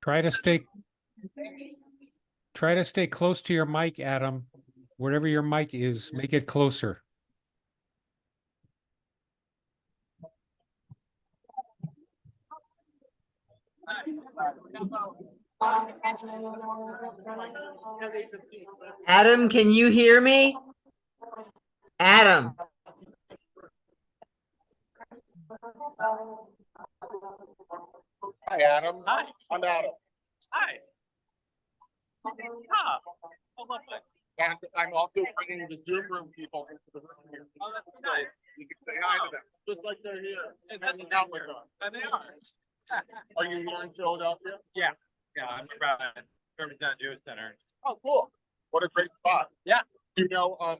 Try to stay close to your mic, Adam. Wherever your mic is, make it closer. Adam, can you hear me? Adam. Hi, Adam. Hi. I'm Adam. Hi. Ah, oh, lovely. And I'm also bringing the Zoom room people into the room here. Oh, that's nice. You can say hi to them, just like they're here. And Hanging out with us. And they are. Are you here in Philadelphia? Yeah, I'm around Shalom Center. Oh, cool. What a great spot. Yeah. You know, my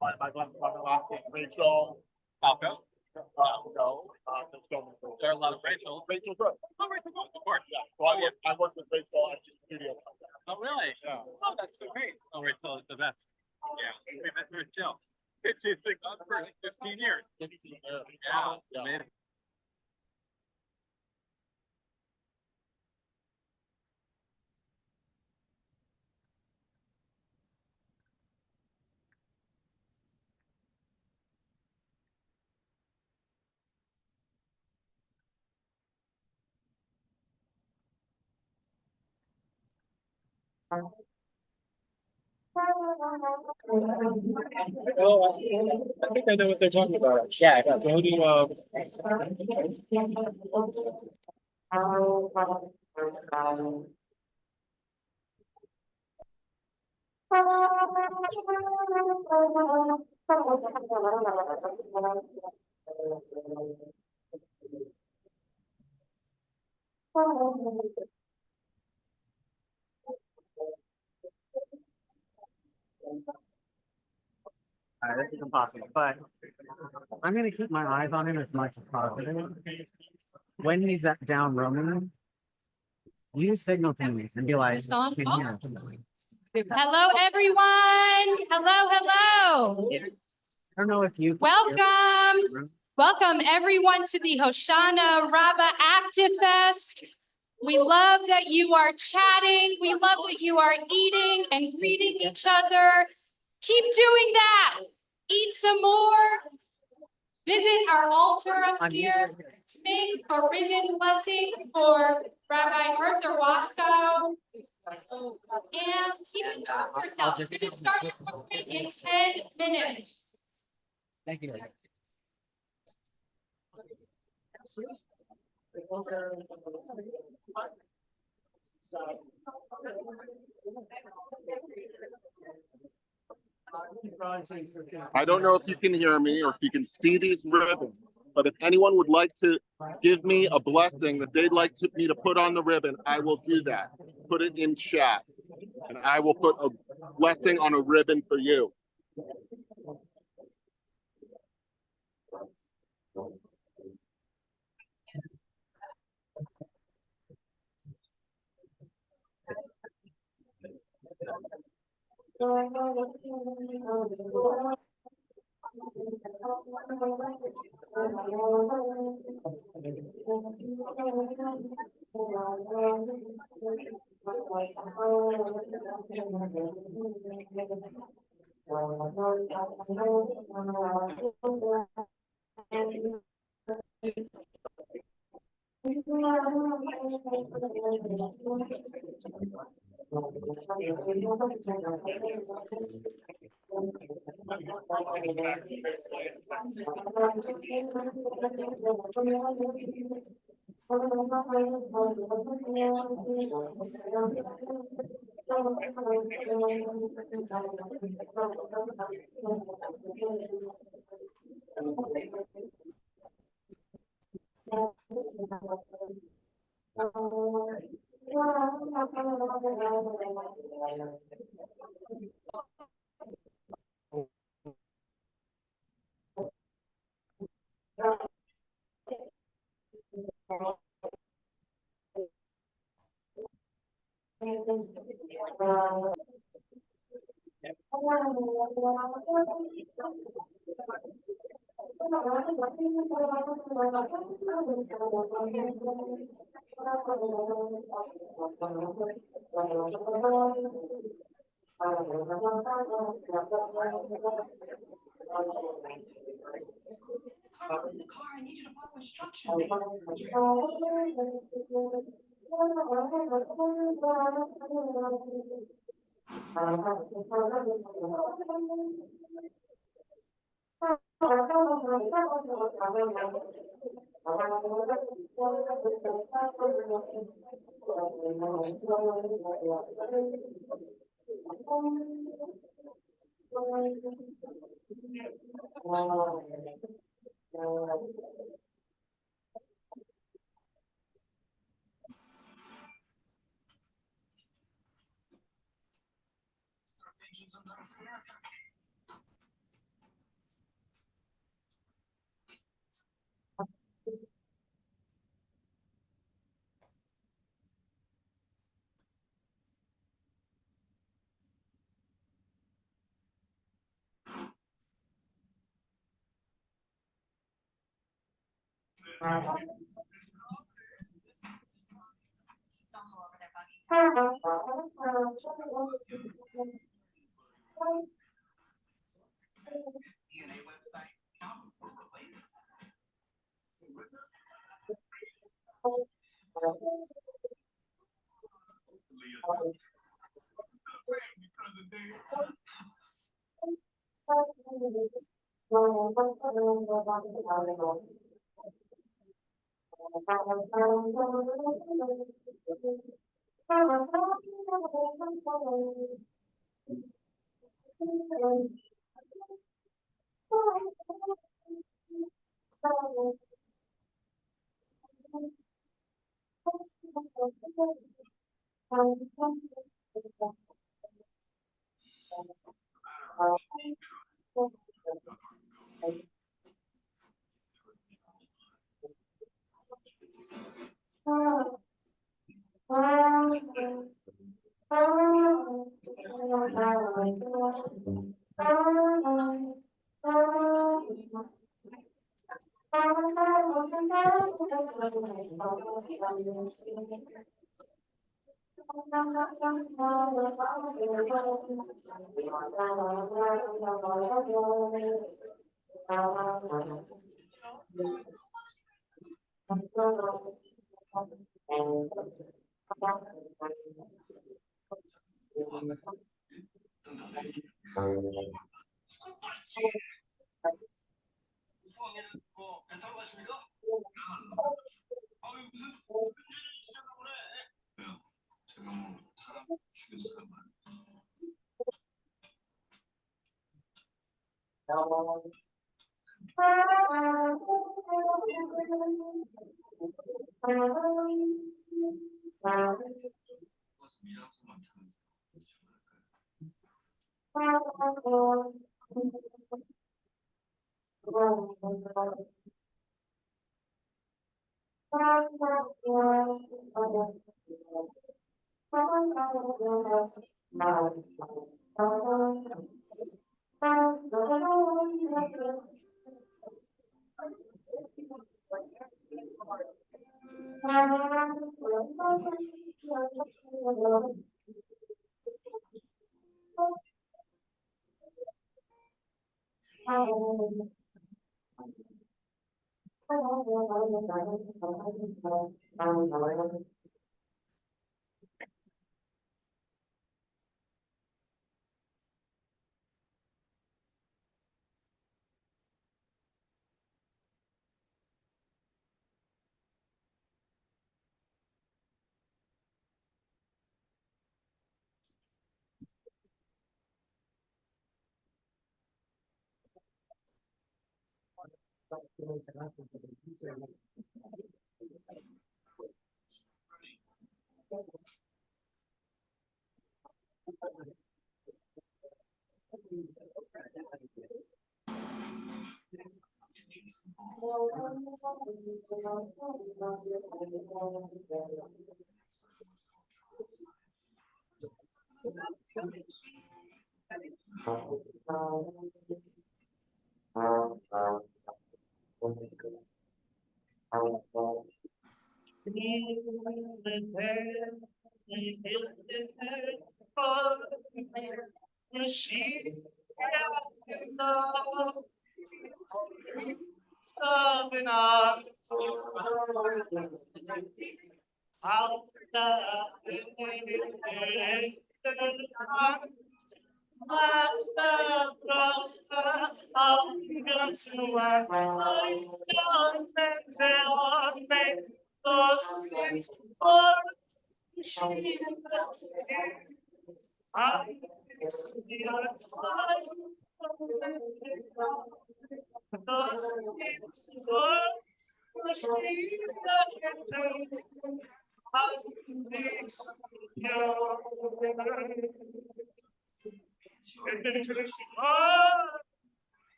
last name, Rachel. Falco. No, there's so many. There are a lot of Rachels. Rachel Good. Oh, Rachel, of course. Yeah. So I work with Rachel at the studio. Oh, really? Yeah. Oh, that's so great. Oh, Rachel is the best. Yeah, we met through Jill. She's been gone for like 15 years. Yeah, amazing. Oh, I think I know what they're talking about. Yeah, go to This is impossible, but I'm gonna keep my eyes on him as much as possible. When he's down roaming, you signal to me and be like, This on? "Can Oh. hear." Hello, everyone. Hello. I don't know if you Welcome. Welcome, everyone, to the Hoshanah Rabbah actifest. We love that you are chatting. We love that you are eating and greeting each other. Keep doing that. Eat some more. Visit our altar up here. Make a ribbon blessing for Rabbi Arthur Wasco. And keep enjoying yourself. We're going to start your program in 10 minutes. Thank you. I don't know if you can hear me or if you can see these ribbons, but if anyone would like to give me a blessing that they'd like me to put on the ribbon, I will do that. Put it in chat, and I will put a blessing on a ribbon for you.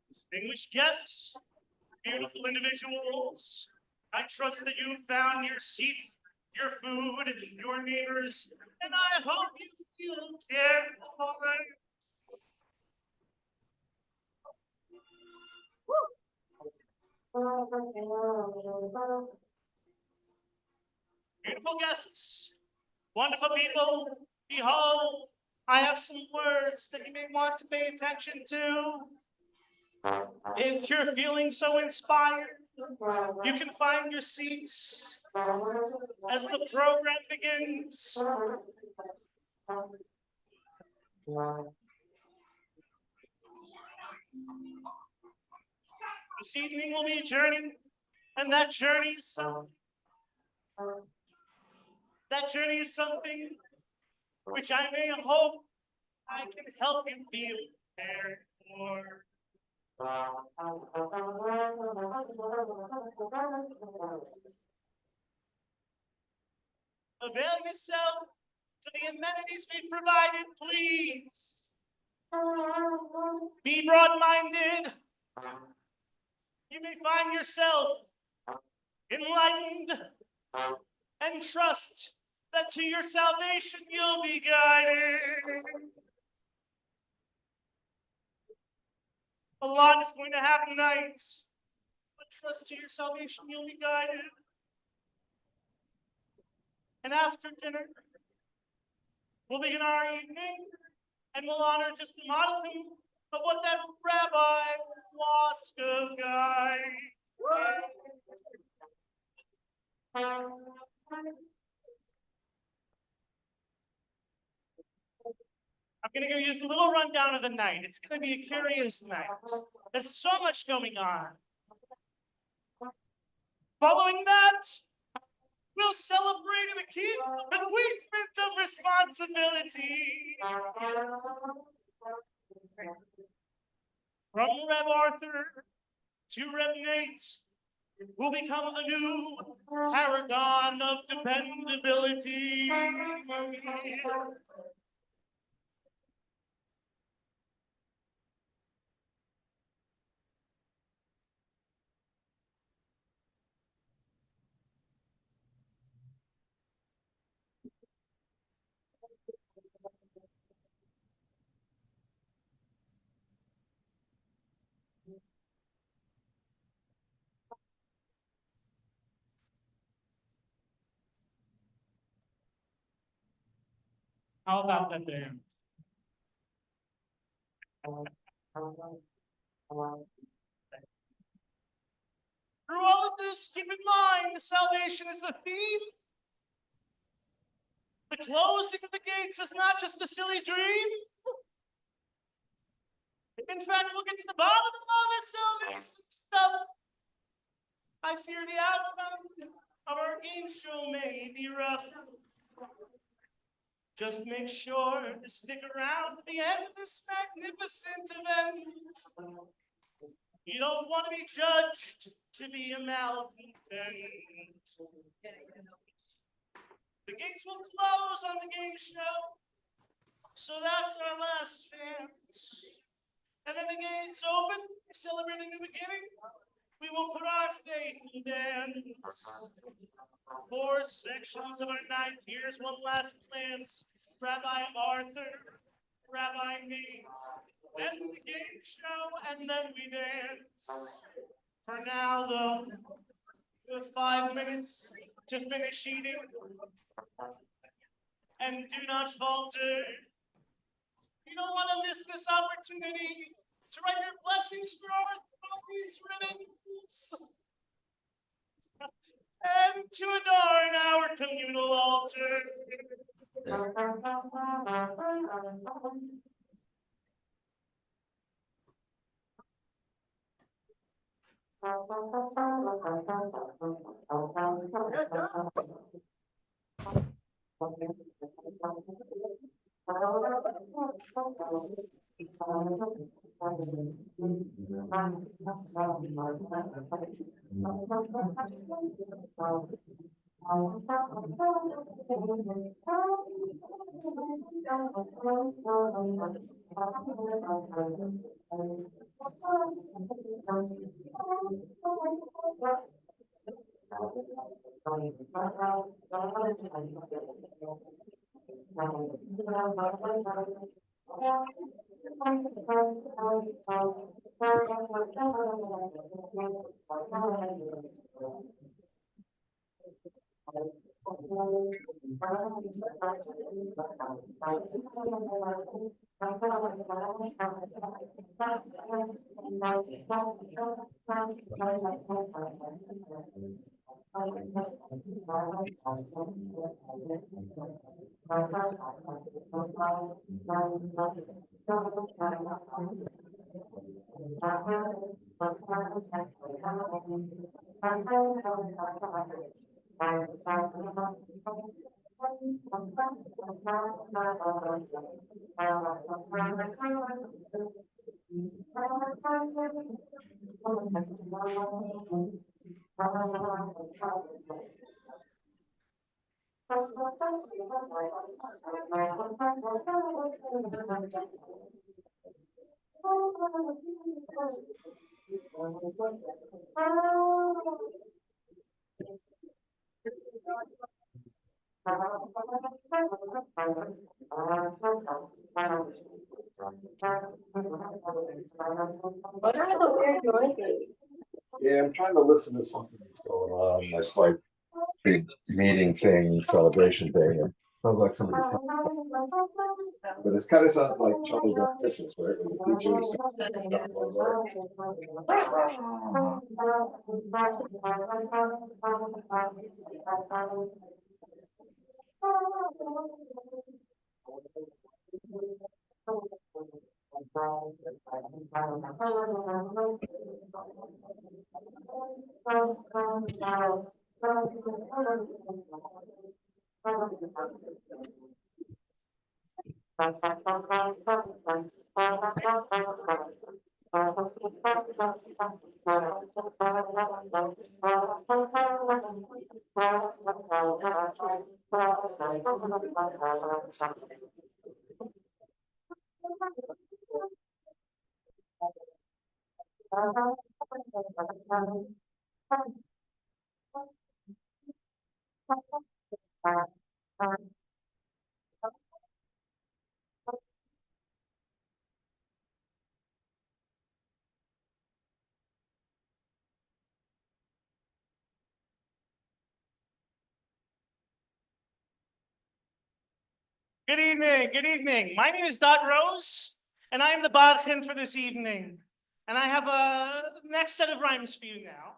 Distinguished guests, beautiful individuals, I trust that you found your seat, your food, your neighbors, and I hope you feel cared for. Beautiful guests, wonderful people, behold, I have some words that you may want to pay attention to. If you're feeling so inspired, you can find your seats as the program begins. This evening will be a journey, and that journey is something which I may hope I can help you feel prepared for. Avail yourself to the amenities we provided, please. Be broad-minded. You may find yourself enlightened and trust that to your salvation you'll be guided. A lot is going to happen tonight, but trust to your salvation you'll be guided. And after dinner, we'll begin our evening, and we'll honor just a modicum of what that Rabbi Waska guy. I'm going to give you just a little rundown of the night. It's going to be a curious night. There's so much going on. Following that, we'll celebrate the bequeathment of responsibility from Reb Arthur to Reb Nate, who become the new paragon of dependability. How about that band? just keep in mind the salvation is the theme. The closing of the gates is not just a silly dream. In fact, we'll get to the bottom of all this salvation stuff. I fear the outcome of our game show may be rough. Just make sure to stick around to the end of this magnificent event. You don't want to be judged to be a malcontent. The gates will close on the game show, so that's our last chance. And then the gates open, celebrate a new beginning. We will put our faith in dance. 4 sections of our night. Here's one last glance. Rabbi Arthur, Rabbi me, and the game show, and then we dance. For now, though, we have 5 minutes to finish eating. And do not falter. You don't want to miss this opportunity to write your blessings for all these ribbons and to adorn our communal altar. Yeah, I'm trying to listen to something that's going on. This like big meeting thing, celebration thing. And sounds like somebody's but it kind of sounds like Charlie Brown Christmas, right? When the teachers Good evening, good evening. My name is Dot Rose, and I am the Badchin for this evening. And I have a next set of rhymes for you now.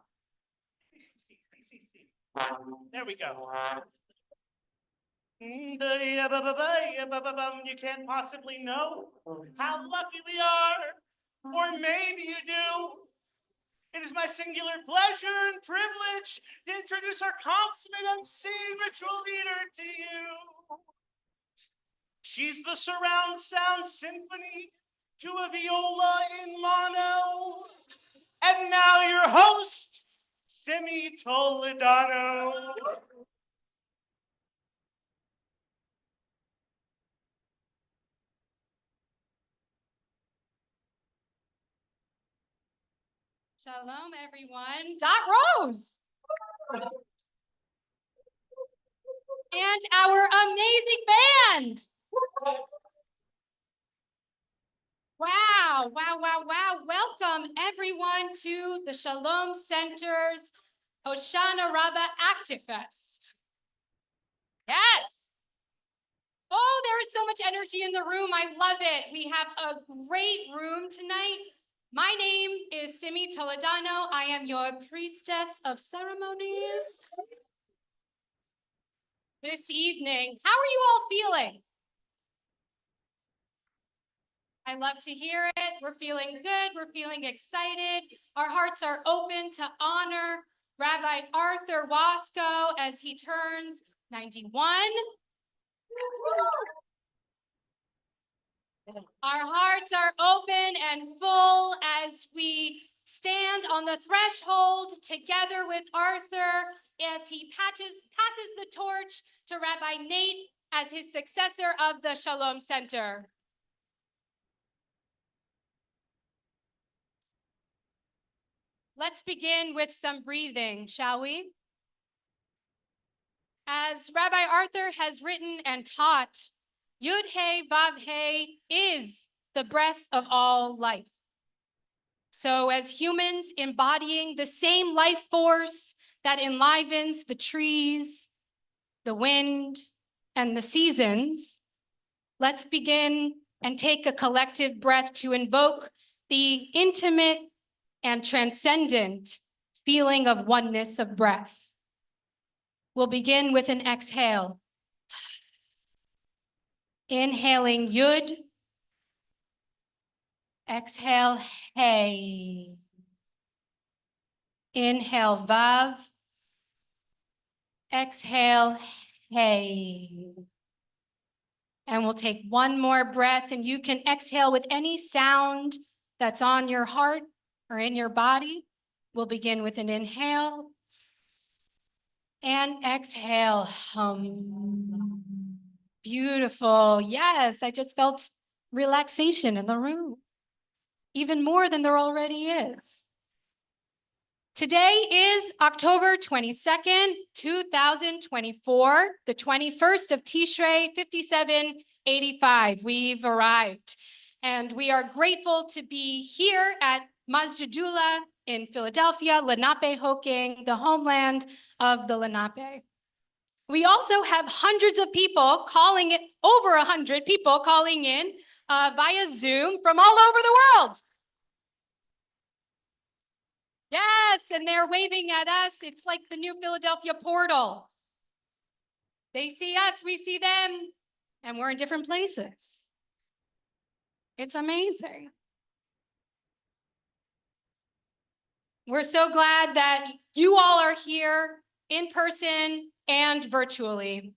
C. There we go. You can't possibly know how lucky we are, or maybe you do. It is my singular pleasure and privilege to introduce our consummate MC ritual leader to you. She's the surround sound symphony to a viola in mono. And now your host, Simi Toledano. Shalom, everyone. Dot Rose. And our amazing band. Wow, wow, wow, wow. Welcome, everyone, to the Shalom Center's Hoshanah Rabbah actifest. Yes. Oh, there is so much energy in the room. I love it. We have a great room tonight. My name is Simi Toledano. I am your priestess of ceremonies this evening. How are you all feeling? I love to hear it. We're feeling good. We're feeling excited. Our hearts are open to honor Rabbi Arthur Wasco as he turns 91. Our hearts are open and full as we stand on the threshold together with Arthur as he passes the torch to Rabbi Nate as his successor of the Shalom Center. Let's begin with some breathing, shall we? As Rabbi Arthur has written and taught, Yud-He Vav-He is the breath of all life. So as humans embodying the same life force that enlivens the trees, the wind, and the seasons, let's begin and take a collective breath to invoke the intimate and transcendent feeling of oneness of breath. We'll begin with an exhale. Inhaling Yud. Exhale Hey. Inhale Vav. Exhale Hey. And we'll take one more breath, and you can exhale with any sound that's on your heart or in your body. We'll begin with an inhale and exhale. Hum. Beautiful. Yes, I just felt relaxation in the room, even more than there already is. Today is October 22nd, 2024, the 21st of Tishrei, 5785. We've arrived, and we are grateful to be here at Masjidullah in Philadelphia, Lenape-Hoking, the homeland of the Lenape. We also have hundreds of people calling it, over 100 people calling in via Zoom from all over the world. Yes, and they're waving at us. It's like the new Philadelphia portal. They see us, we see them, and we're in different places. It's amazing. We're so glad that you all are here in person and virtually.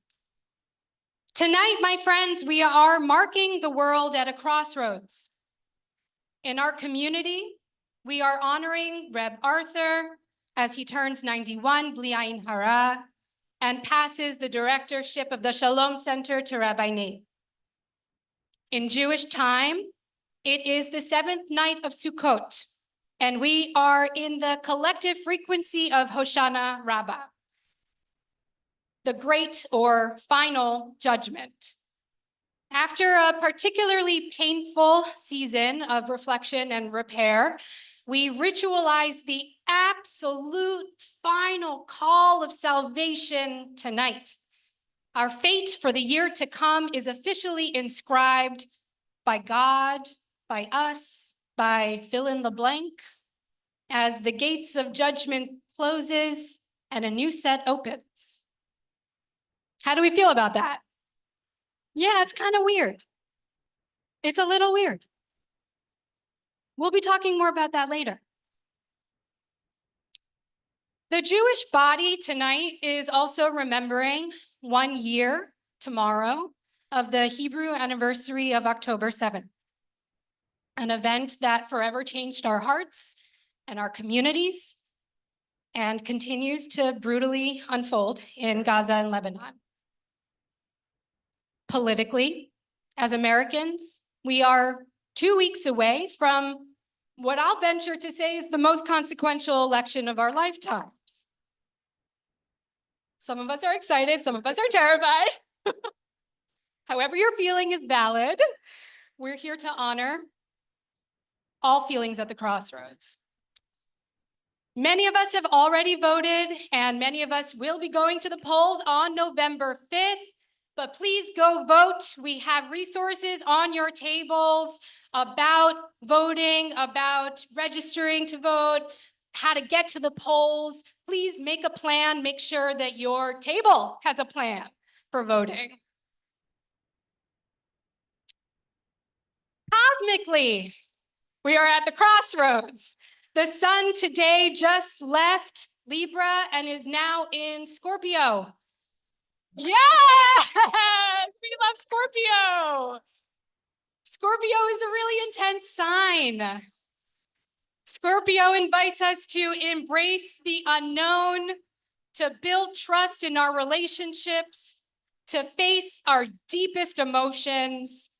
Tonight, my friends, we are marking the world at a crossroads. In our community, we are honoring Reb Arthur as he turns 91, Bli Ayin Hara, and passes the directorship of the Shalom Center to Rabbi Nate. In Jewish time, it is the 7th night of Sukkot, and we are in the collective frequency of Hoshanah Rabbah, the great or final judgment. After a particularly painful season of reflection and repair, we ritualize the absolute final call of salvation tonight. Our fate for the year to come is officially inscribed by God, by us, by fill in the blank. As the gates of judgment closes and a new set opens. How do we feel about that? Yeah, it's kind of weird. It's a little weird. We'll be talking more about that later. The Jewish body tonight is also remembering 1 year tomorrow of the Hebrew anniversary of October 7th, an event that forever changed our hearts and our communities and continues to brutally unfold in Gaza and Lebanon. Politically, as Americans, we are 2 weeks away from what I'll venture to say is the most consequential election of our lifetimes. Some of us are excited, some of us are terrified. However your feeling is valid, we're here to honor all feelings at the crossroads. Many of us have already voted, and many of us will be going to the polls on November 5th, but please go vote. We have resources on your tables about voting, about registering to vote, how to get to the polls. Please make a plan. Make sure that your table has a plan for voting. Cosmically, we are at the crossroads. The sun today just left Libra and is now in Scorpio. Yes, we love Scorpio. Scorpio is a really intense sign. Scorpio invites us to embrace the unknown, to build trust in our relationships, to face our deepest emotions,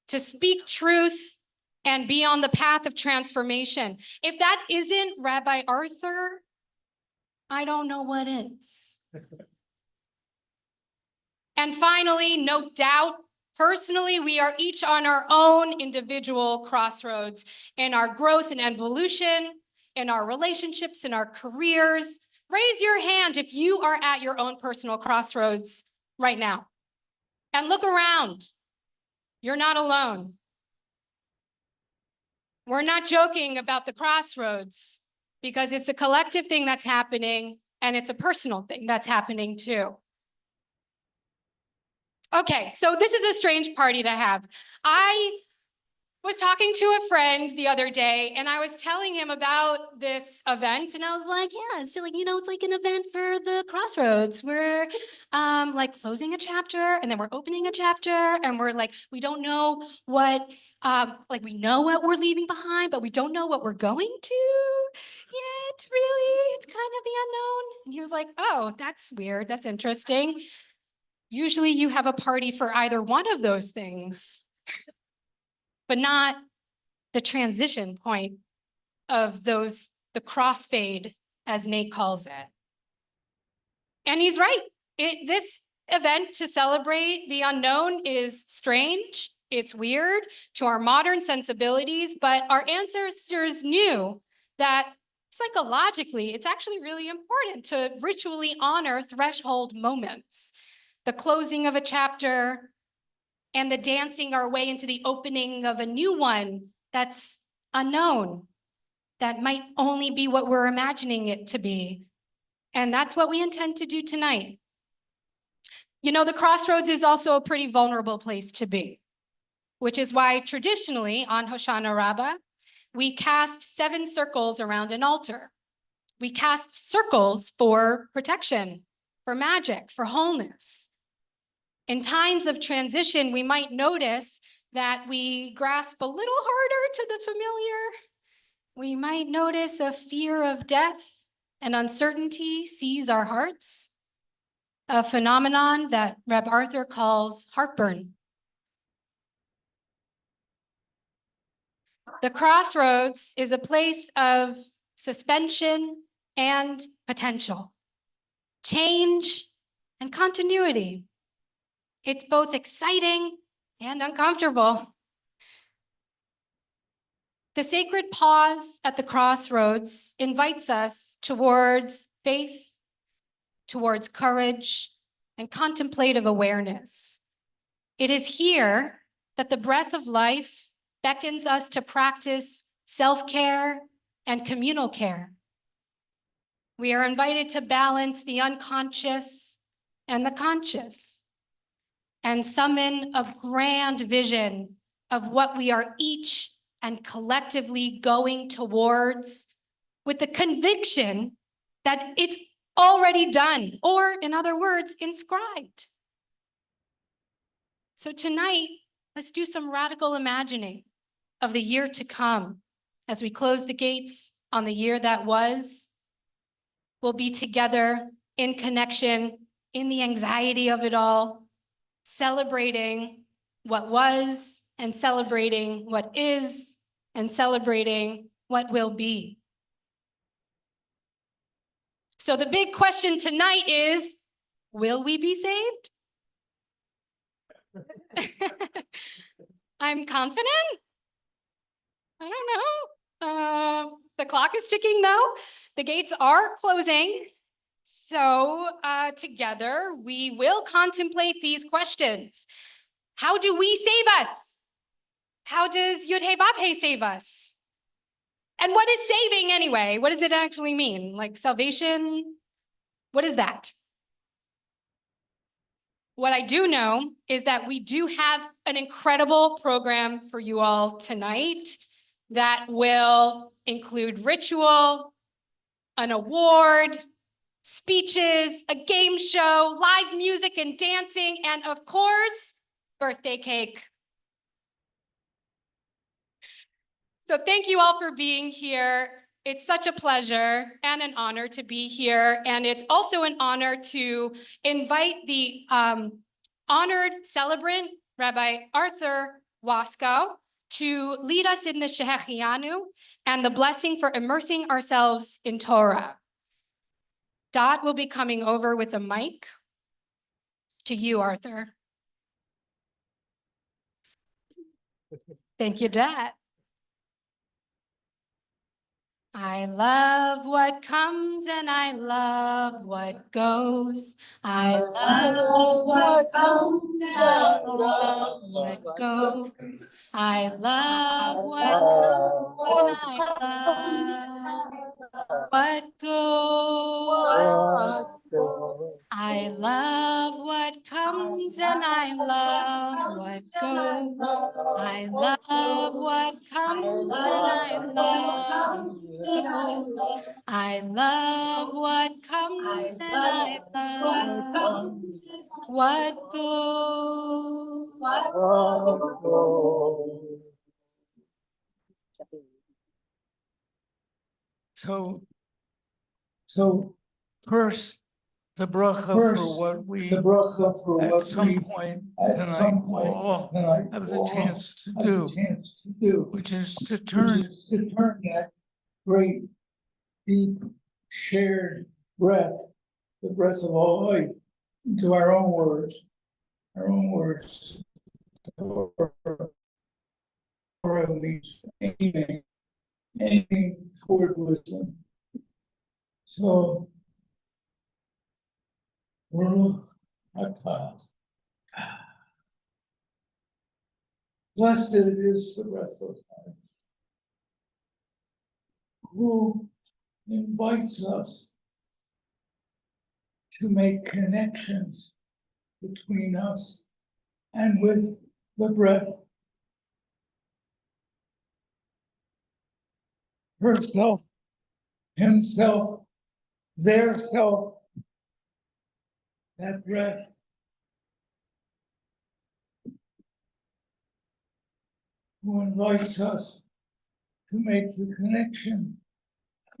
to speak truth, and be on the path of transformation. If that isn't Rabbi Arthur, I don't know what is. And finally, no doubt, personally, we are each on our own individual crossroads in our growth and evolution, in our relationships, in our careers. Raise your hand if you are at your own personal crossroads right now. And look around. You're not alone. We're not joking about the crossroads because it's a collective thing that's happening and it's a personal thing that's happening too. Okay, so this is a strange party to have. I was talking to a friend the other day and I was telling him about this event and I was like, yeah, it's like, it's like an event for the crossroads. We're like closing a chapter and then we're opening a chapter and we're like, we don't know what, we know what we're leaving behind, but we don't know what we're going to yet, really. It's kind of the unknown. And he was like, oh, that's weird. That's interesting. Usually you have a party for either one of those things, but not the transition point of the crossfade, as Nate calls it. And he's right. This event to celebrate the unknown is strange. It's weird to our modern sensibilities, but our ancestors knew that psychologically, it's actually really important to ritually honor threshold moments. The closing of a chapter, and the dancing our way into the opening of a new one that's unknown, that might only be what we're imagining it to be. And that's what we intend to do tonight. The crossroads is also a pretty vulnerable place to be, which is why traditionally on Hoshanah Rabbah, we cast 7 circles around an altar. We cast circles for protection, for magic, for wholeness. In times of transition, we might notice that we grasp a little harder to the familiar. We might notice a fear of death and uncertainty seize our hearts, a phenomenon that Reb Arthur calls heartburn. The crossroads is a place of suspension and potential, change and continuity. It's both exciting and uncomfortable. The sacred pause at the crossroads invites us towards faith, towards courage, and contemplative awareness. It is here that the breath of life beckons us to practice self-care and communal care. We are invited to balance the unconscious and the conscious and summon a grand vision of what we are each and collectively going towards with the conviction that it's already done, or in other words, inscribed. So tonight, let's do some radical imagining of the year to come. As we close the gates on the year that was, we'll be together in connection, in the anxiety of it all, celebrating what was and celebrating what is and celebrating what will be. So the big question tonight is, will we be saved? I'm confident. I don't know. The clock is ticking though. The gates are closing. So together we will contemplate these questions. How do we save us? How does Yud Hey Vav Hey save us? And what is saving anyway? What does it actually mean? Like salvation? What is that? What I do know is that we do have an incredible program for you all tonight that will include ritual, an award, speeches, a game show, live music and dancing, and of course, birthday cake. So thank you all for being here. It's such a pleasure and an honor to be here. And it's also an honor to invite the honored celebrant, Rabbi Arthur Waskow, to lead us in the Shehechianu and the blessing for immersing ourselves in Torah. Dot will be coming over with a mic to you, Arthur. Thank you, Dad. I love what comes and I love what goes. I love what comes and I love what goes. I love what comes and I love what goes. I love what comes and I love what goes. I love what comes and I love what goes. I love what comes and I love what goes. So first, the bracha for what we at some point tonight all have the chance to do, which is to turn that great, deep, shared breath, the breath of all life, into our own words, or at least anything toward wisdom. So, Baruch atah. Blessed is the breath of life, who invites us to make connections between us and with the breath. Herself, himself, their self, that breath. Who invites us to make the connection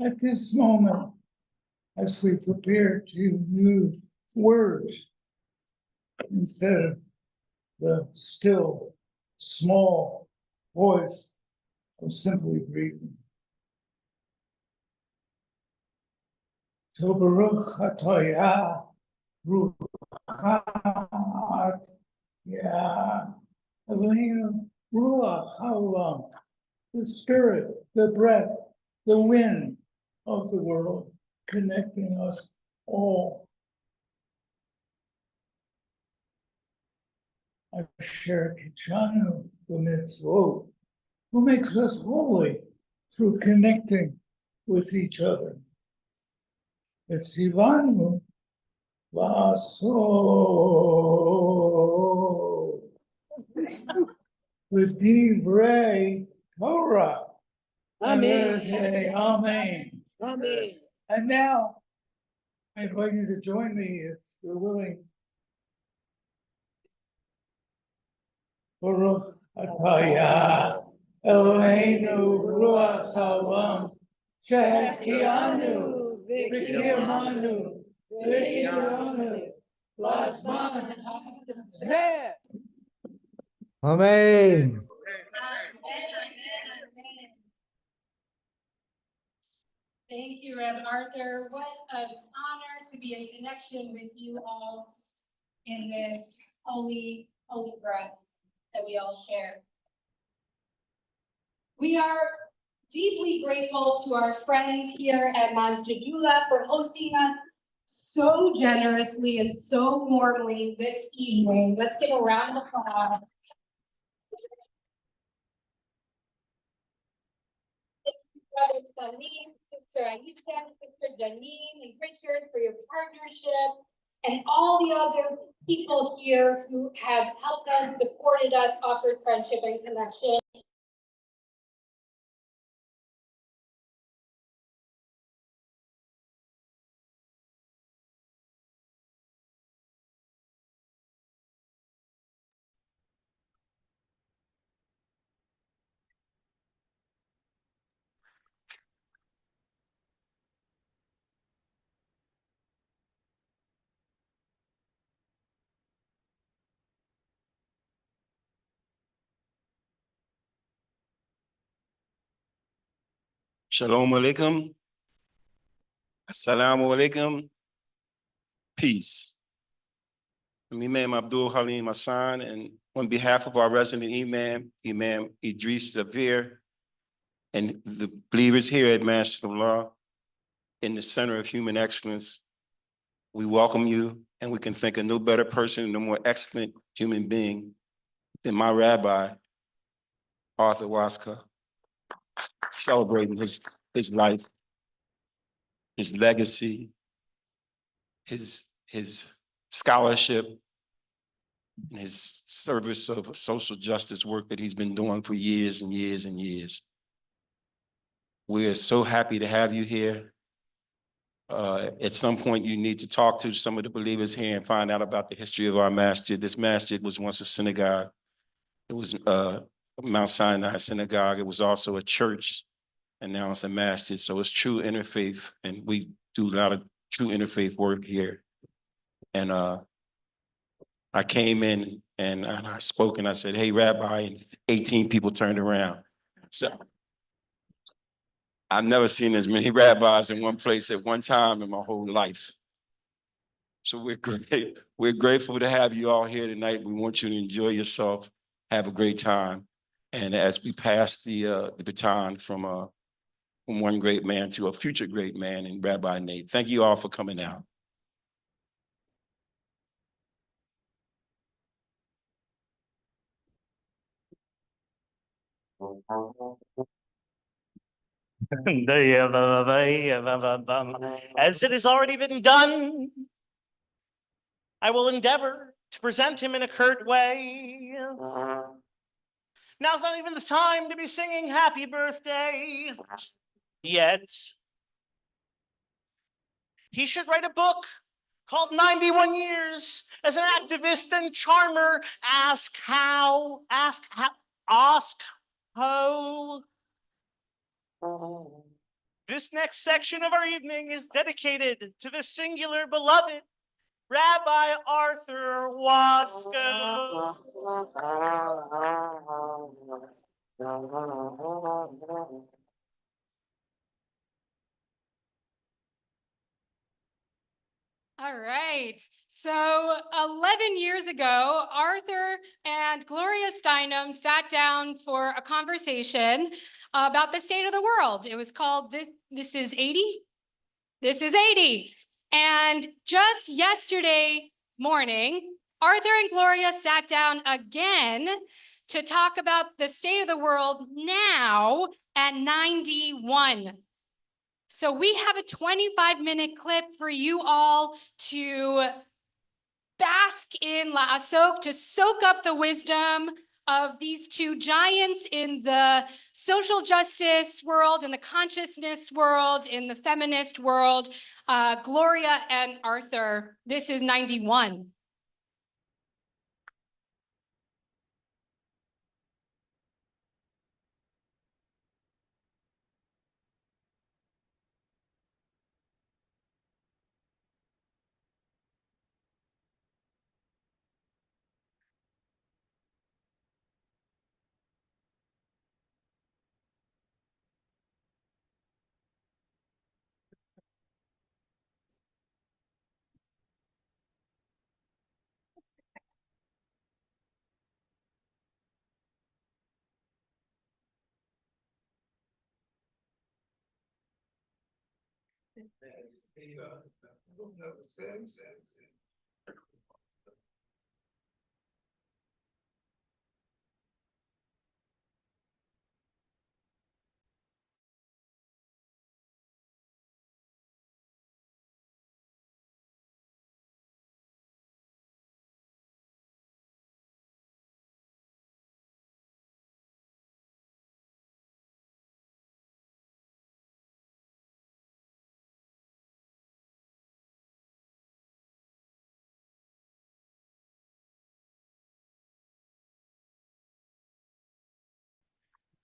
at this moment as we prepare to use words instead of the still, small voice of simply breathing. So Baruch atah Ruach Elohim Ruach Haolam, the spirit, the breath, the wind of the world, connecting us all. Asher Kitchanu b'mitzvot, who makes us holy through connecting with each other. Tzivanu Lasso V'divrei Torah. I'm gonna say Amen. Amen. And now, I invite you to join me if you're willing. Baruch atah Eloheinu ruach haolam she'eskianu v'kiyamanu v'kiyamanu l'zman hazeh. Amen. Thank you, Reb Arthur. What an honor to be in connection with you all in this holy breath that we all share. We are deeply grateful to our friends here at Masjidullah for hosting us so generously and so warmly this evening. Let's give a round of applause. Brother Salim, Sister Aisha, Sister Janine, and Richard for your partnership, and all the other people here who have helped us, supported us, offered friendship and connection. Shalom alaikum. Assalamu alaikum. Peace. I'm Imam Abdul Halim Hassan, and on behalf of our resident Imam, Imam Idris Zavir, and the believers here at Masjidullah, in the center of human excellence, we welcome you, and we can think of no better person, no more excellent human being than my rabbi, Arthur Waska, celebrating his life, his legacy, his scholarship, and his service of social justice work that he's been doing for years and years and years. We are so happy to have you here. At some point, you need to talk to some of the believers here and find out about the history of our masjid. This masjid was once a synagogue. It was Mount Sinai Synagogue. It was also a church, and now it's a masjid. So it's true interfaith, and we do a lot of true interfaith work here. And I came in and I spoke and I said, "Hey, Rabbi," and 18 people turned around. So I've never seen as many rabbis in one place at one time in my whole life. So we're grateful to have you all here tonight. We want you to enjoy yourself, have a great time. And as we pass the baton from one great man to a future great man in Rabbi Nate, thank you all for coming out. As it has already been done, I will endeavor to present him in a curt way. Now's not even the time to be singing happy birthday yet. He should write a book called 91 Years as an Activist and Charmer. Ask how. This next section of our evening is dedicated to the singular beloved Rabbi Arthur Waska. All right. So 11 years ago, Arthur and Gloria Steinem sat down for a conversation about the state of the world. It was called This is 80? This is 80. And just yesterday morning, Arthur and Gloria sat down again to talk about the state of the world now at 91. So we have a 25-minute clip for you all to bask in la'asok, to soak up the wisdom of these two giants in the social justice world, in the consciousness world, in the feminist world, Gloria and Arthur. This is 91.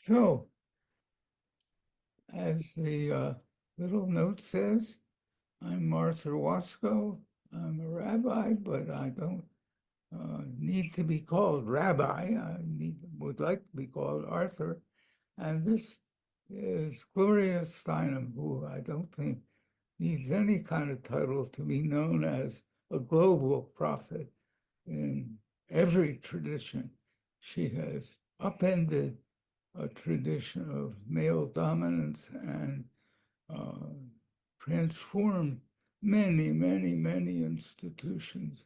So, as the little note says, I'm Arthur Wasco. I'm a rabbi, but I don't need to be called rabbi. Would like to be called Arthur. And this is Gloria Steinem, who I don't think needs any kind of title to be known as a global prophet in every tradition. She has upended a tradition of male dominance and transformed many, many, many institutions.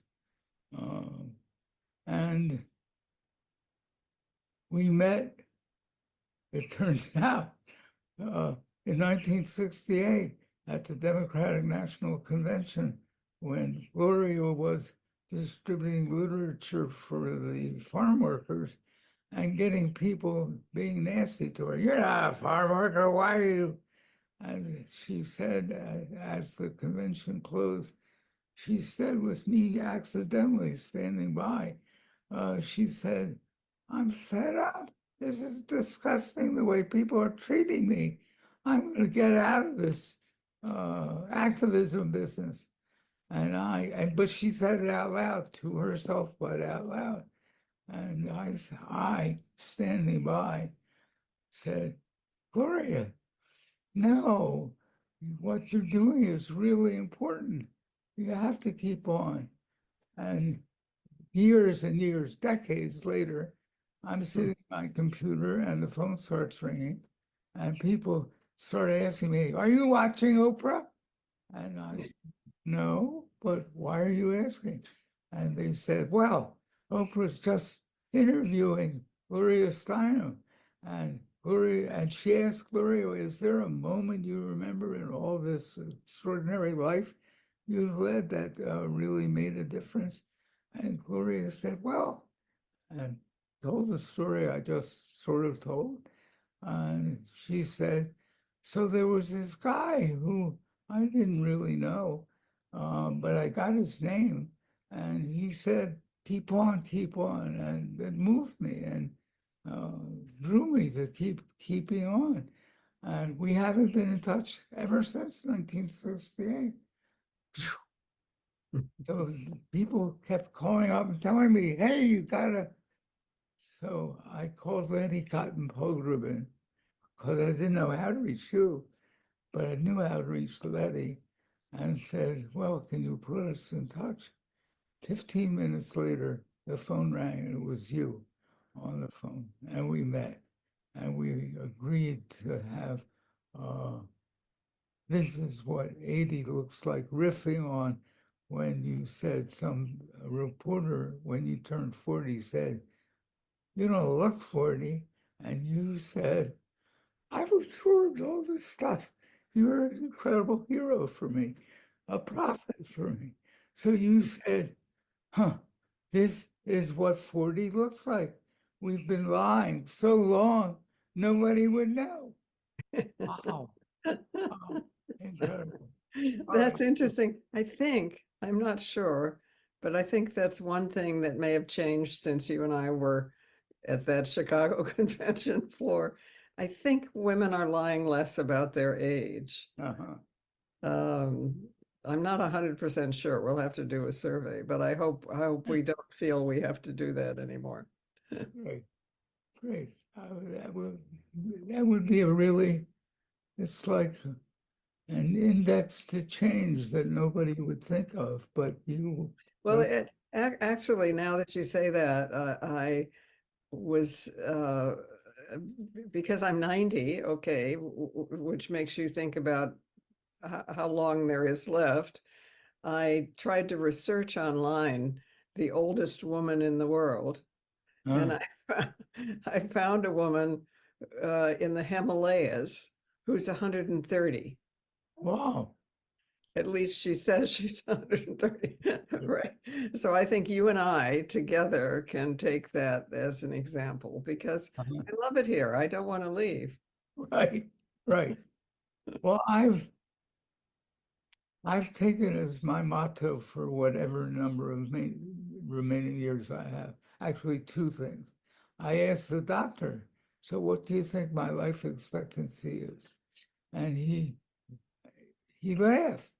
And we met, it turns out, in 1968 at the Democratic National Convention when Gloria was distributing literature for the farm workers and getting people being nasty to her. You're not a farm worker, why are you? And she said, as the convention closed, she said with me accidentally standing by, she said, I'm fed up. This is disgusting the way people are treating me. I'm going to get out of this activism business. But she said it out loud to herself, but out loud. And I standing by, said, Gloria, no, what you're doing is really important. You have to keep on. And years and years, decades later, I'm sitting at my computer and the phone starts ringing and people start asking me, are you watching Oprah? And I said, no, but why are you asking? And they said, well, Oprah's just interviewing Gloria Steinem. And she asked Gloria, is there a moment you remember in all this extraordinary life you've led that really made a difference? And Gloria said, well, and told the story I just sort of told. And she said, so there was this guy who I didn't really know, but I got his name. And he said, keep on, and it moved me and drew me to keeping on. And we haven't been in touch ever since 1968. So people kept calling up and telling me, hey, you gotta. So I called Lenny Cotton Pogrebin because I didn't know how to reach you, but I knew how to reach Letty and said, well, can you put us in touch? 15 minutes later, the phone rang and it was you on the phone. And we met and we agreed to have, this is what 80 looks like, riffing on when you said some reporter, when you turned 40, said, you don't look 40. And you said, I've absorbed all this stuff. you're an incredible hero for me, a prophet for me. So you said, huh, this is what 40 looks like. We've been lying so long, nobody would know. Wow. Wow. Incredible. That's interesting. I think, I'm not sure, but I think that's one thing that may have changed since you and I were at that Chicago convention floor. I think women are lying less about their age. Uh-huh. I'm not 100% sure. We'll have to do a survey, but I hope we don't feel we have to do that anymore. Great. Great. That would be a really, it's like an index to change that nobody would think of, but you. Well, actually, now that you say that, I was, because I'm 90, okay, which makes you think about how long there is left. I tried to research online the oldest woman in the world. And I found a woman in the Himalayas who's 130. Wow. At least she says she's 130, right? So I think you and I together can take that as an example because I love it here. I don't want to leave. Right, right. Well, I've taken as my motto for whatever number of remaining years I have, actually two things. I asked the doctor, so what do you think my life expectancy is? And he laughed.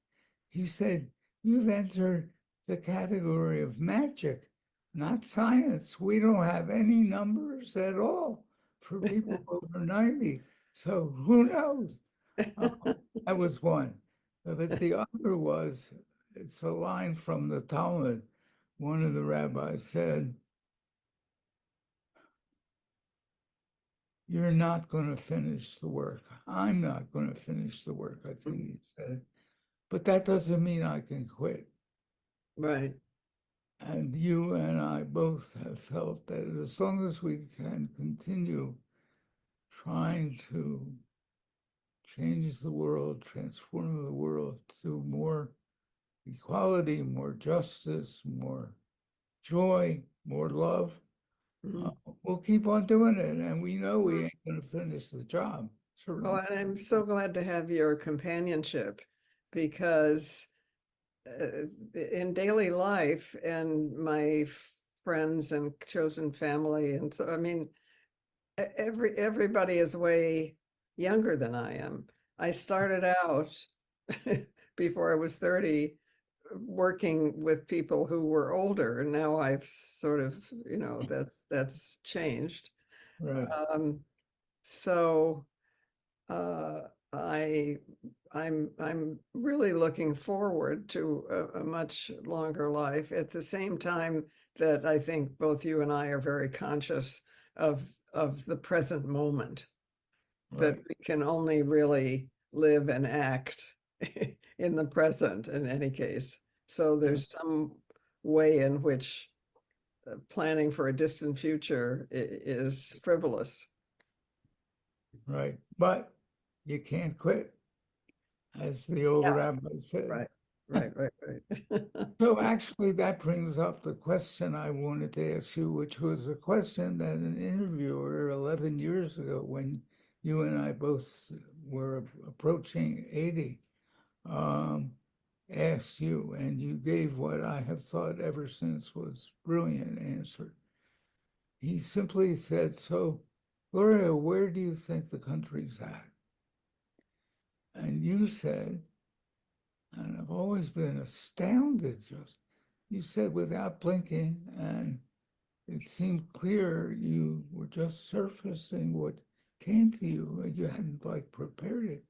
He said, you've entered the category of magic, not science. We don't have any numbers at all for people over 90. So who knows? That was one. But the other was, it's a line from the Talmud. One of the rabbis said, you're not going to finish the work. I'm not going to finish the work, I think he said. But that doesn't mean I can quit. Right. And you and I both have felt that as long as we can continue trying to change the world, transform the world to more equality, more justice, more joy, more love, we'll keep on doing it. And we know we ain't going to finish the job. Certainly. Oh, and I'm so glad to have your companionship because in daily life and my friends and chosen family, and so I mean, everybody is way younger than I am. I started out before I was 30 working with people who were older, and now I've sort of, you know, that's changed. Right. So I'm really looking forward to a much longer life at the same time that I think both you and I are very conscious of the present moment, that we can only really live and act in the present in any case. So there's some way in which planning for a distant future is frivolous. Right. But you can't quit, as the old rabbi said. Right. So actually that brings up the question I wanted to ask you, which was a question that an interviewer 11 years ago, when you and I both were approaching 80, asked you, and you gave what I have thought ever since was brilliant answer. He simply said, so Gloria, where do you think the country's at? And you said, and I've always been astounded, just, you said without blinking, and it seemed clear you were just surfacing what came to you, and you hadn't like prepared it.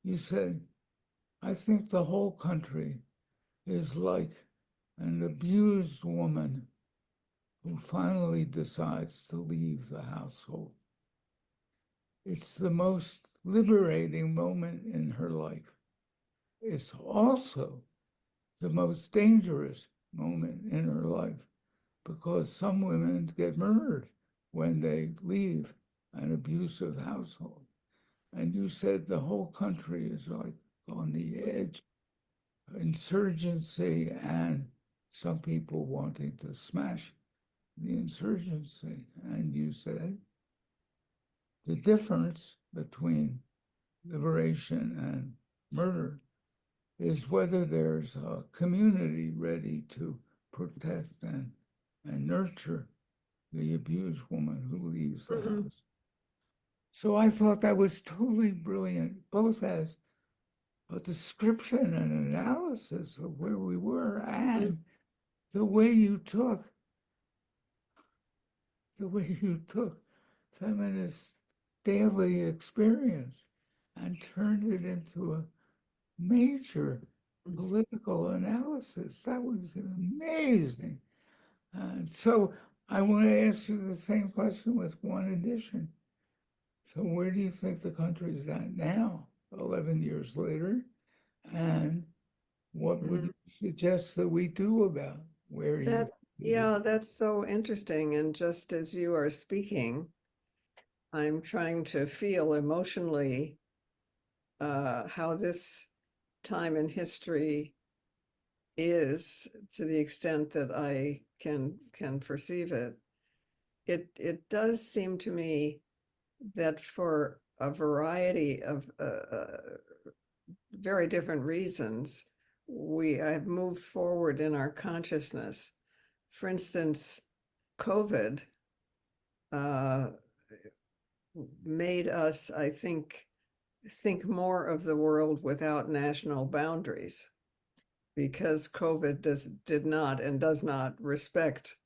You said, I think the whole country is like an abused woman who finally decides to leave the household. It's the most liberating moment in her life. It's also the most dangerous moment in her life because some women get murdered when they leave an abusive household. and you said the whole country is like on the edge, insurgency, and some people wanting to smash the insurgency. And you said the difference between liberation and murder is whether there's a community ready to protect and nurture the abused woman who leaves the house. So I thought that was totally brilliant, both as a description and analysis of where we were and the way you took feminist daily experience and turned it into a major political analysis. That was amazing. And so I want to ask you the same question with one addition. So where do you think the country is at now, 11 years later? And what would you suggest that we do about where you? Yeah, that's so interesting. And just as you are speaking, I'm trying to feel emotionally how this time in history is, to the extent that I can perceive it. It does seem to me that for a variety of very different reasons, we have moved forward in our consciousness. For instance, COVID made us, I think more of the world without national boundaries, because COVID did not and does not respect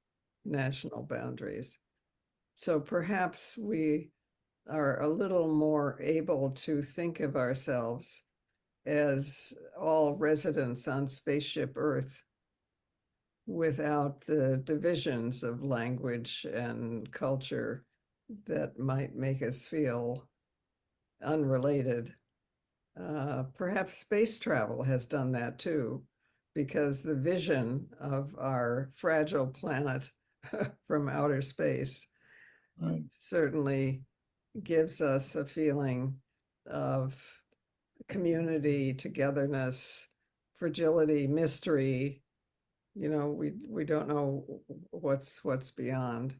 national boundaries. So perhaps we are a little more able to think of ourselves as all residents on spaceship Earth without the divisions of language and culture that might make us feel unrelated. Perhaps space travel has done that too, because the vision of our fragile planet from outer space certainly gives us a feeling of community, togetherness, fragility, mystery. You know, we don't know what's beyond.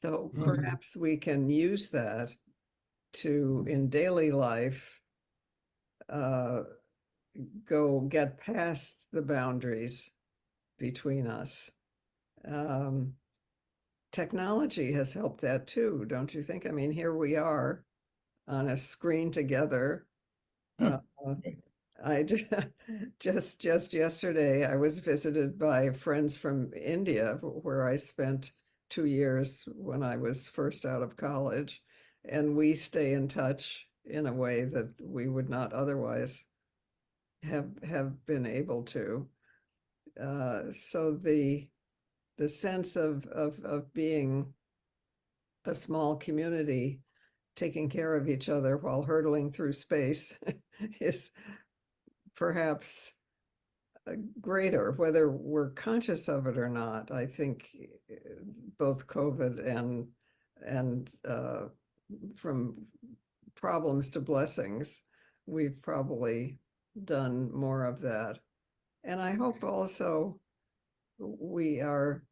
So perhaps we can use that to, in daily life, go get past the boundaries between us. Technology has helped that too, don't you think? I mean, here we are on a screen together. I just yesterday, I was visited by friends from India, where I spent 2 years when I was first out of college, and we stay in touch in a way that we would not otherwise have been able to. So the sense of being a small community taking care of each other while hurtling through space is perhaps greater, whether we're conscious of it or not. I think both COVID and from problems to blessings, we've probably done more of that. And I hope also we are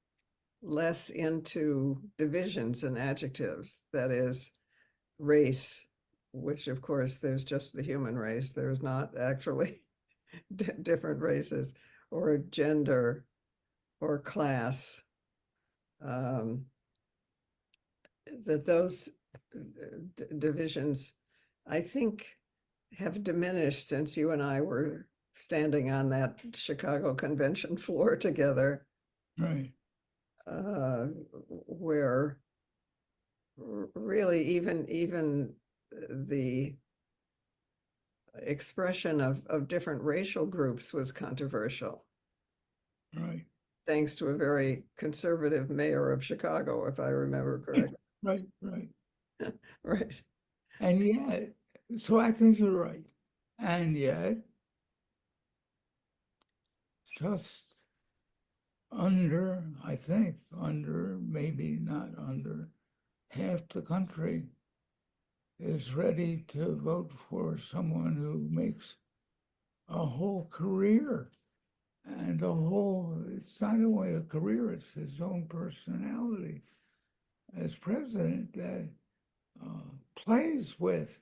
less into divisions and adjectives, that is, race, which of course there's just the human race. There's not actually different races, or gender or class. That those divisions, I think, have diminished since you and I were standing on that Chicago convention floor together. Right. Where really even the expression of different racial groups was controversial. Right. Thanks to a very conservative mayor of Chicago, if I remember correctly. Right. Right. And yet, so I think you're right. And yet, just under, I think, under, maybe not under, half the country is ready to vote for someone who makes a whole career and it's not only a career, it's his own personality as president that plays with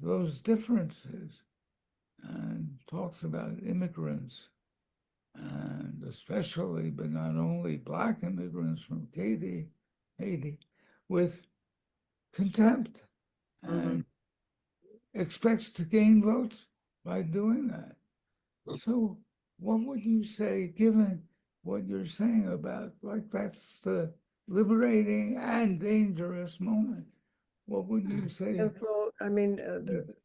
those differences and talks about immigrants and especially, but not only, Black immigrants from Haiti, with contempt and expects to gain votes by doing that. So what would you say, given what you're saying about, like, that's the liberating and dangerous moment? What would you say? Yes, well, I mean,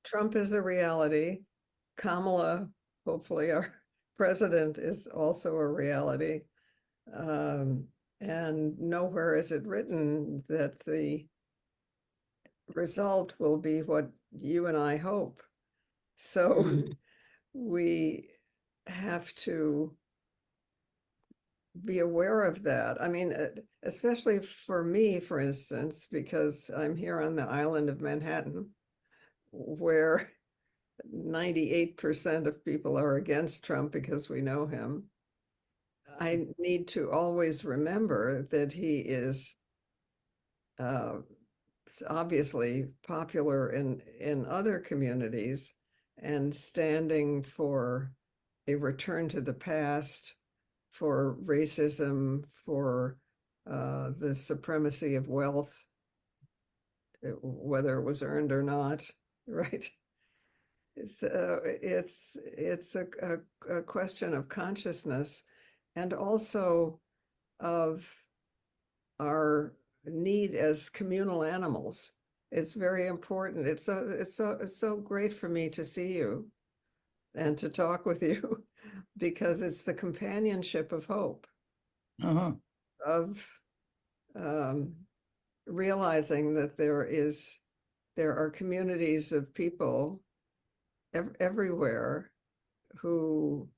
Trump is a reality. Kamala, hopefully our president, is also a reality. And nowhere is it written that the result will be what you and I hope. So we have to be aware of that. I mean, especially for me, for instance, because I'm here on the island of Manhattan, where 98% of people are against Trump because we know him. I need to always remember that he is obviously popular in other communities and standing for a return to the past, for racism, for the supremacy of wealth, whether it was earned or not, right? So it's a question of consciousness and also of our need as communal animals. It's very important. It's so great for me to see you and to talk with you because it's the companionship of hope, of realizing that there are communities of people everywhere who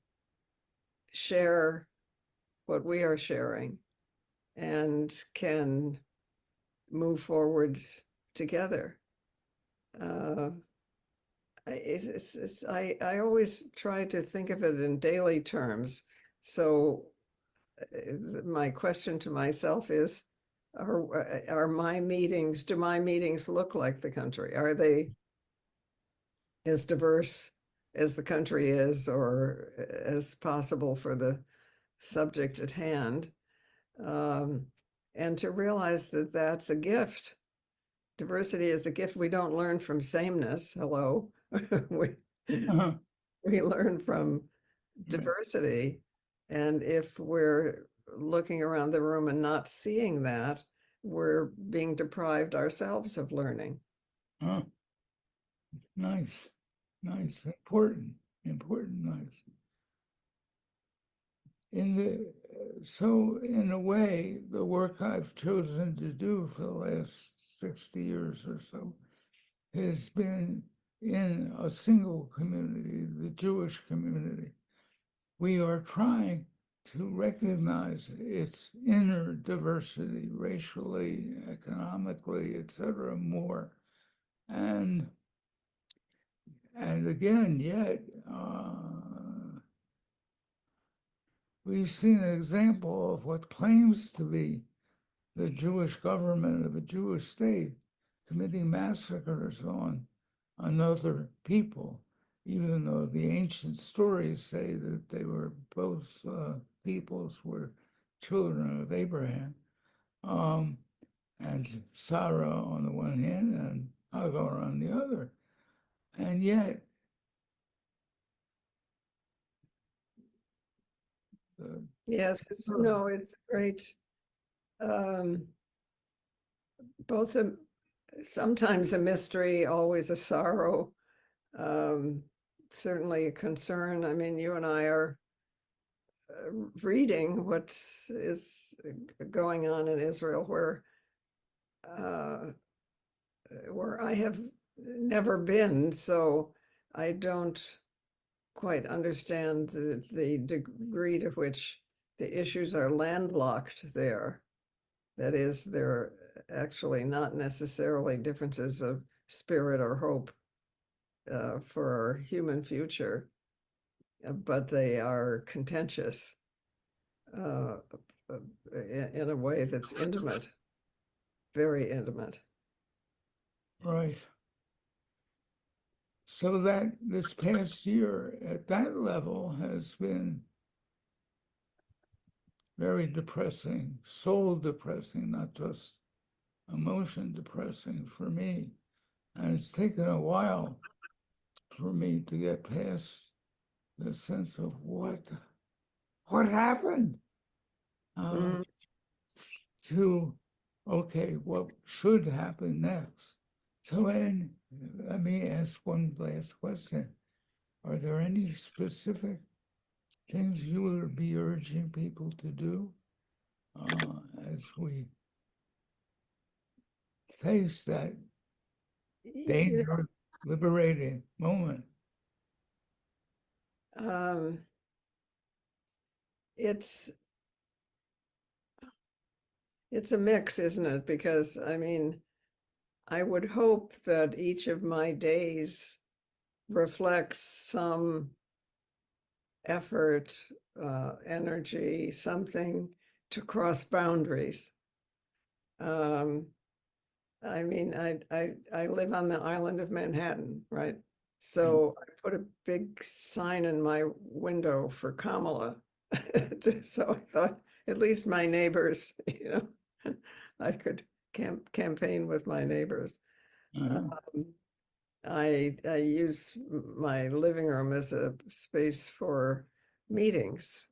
share what we are sharing and can move forward together. I always try to think of it in daily terms. So my question to myself is, are my meetings, do my meetings look like the country? Are they as diverse as the country is or as possible for the subject at hand? And to realize that that's a gift. Diversity is a gift. We don't learn from sameness. Hello. We learn from diversity. And if we're looking around the room and not seeing that, we're being deprived ourselves of learning. Nice, important, nice. So in a way, the work I've chosen to do for the last 60 years or so has been in a single community, the Jewish community. We are trying to recognize its inner diversity, racially, economically, etc., more. And again, yet, we've seen an example of what claims to be the Jewish government of a Jewish state committing massacres on another people, even though the ancient stories say that they were both peoples were children of Abraham, and Sarah on the one hand and Hagar on the other. And yet, yes, it's great. Both sometimes a mystery, always a sorrow, certainly a concern. I mean, you and I are reading what is going on in Israel, where I have never been, so I don't quite understand the degree to which the issues are landlocked there. That is, they're actually not necessarily differences of spirit or hope for our human future, but they are contentious in a way that's intimate, very intimate. Right. So that this past year at that level has been very depressing, soul depressing, not just emotion depressing for me. And it's taken a while for me to get past the sense of what happened to, okay, what should happen next. So, and let me ask one last question. Are there any specific things you would be urging people to do as we face that dangerous, liberating moment? It's a mix, isn't it? Because I mean, I would hope that each of my days reflects some effort, energy, something to cross boundaries. I mean, I live on the island of Manhattan, right? So I put a big sign in my window for Kamala. So I thought at least my neighbors, I could campaign with my neighbors. I use my living room as a space for meetings.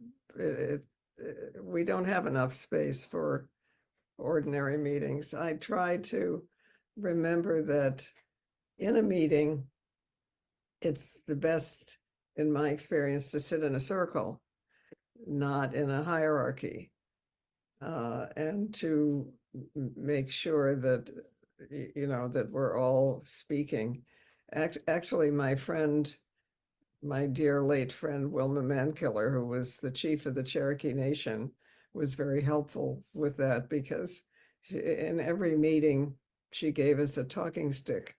We don't have enough space for ordinary meetings. I try to remember that in a meeting, it's the best, in my experience, to sit in a circle, not in a hierarchy, and to make sure that, that we're all speaking. Actually, my dear late friend, Wilma Mankiller, who was the chief of the Cherokee Nation, was very helpful with that, because in every meeting, she gave us a talking stick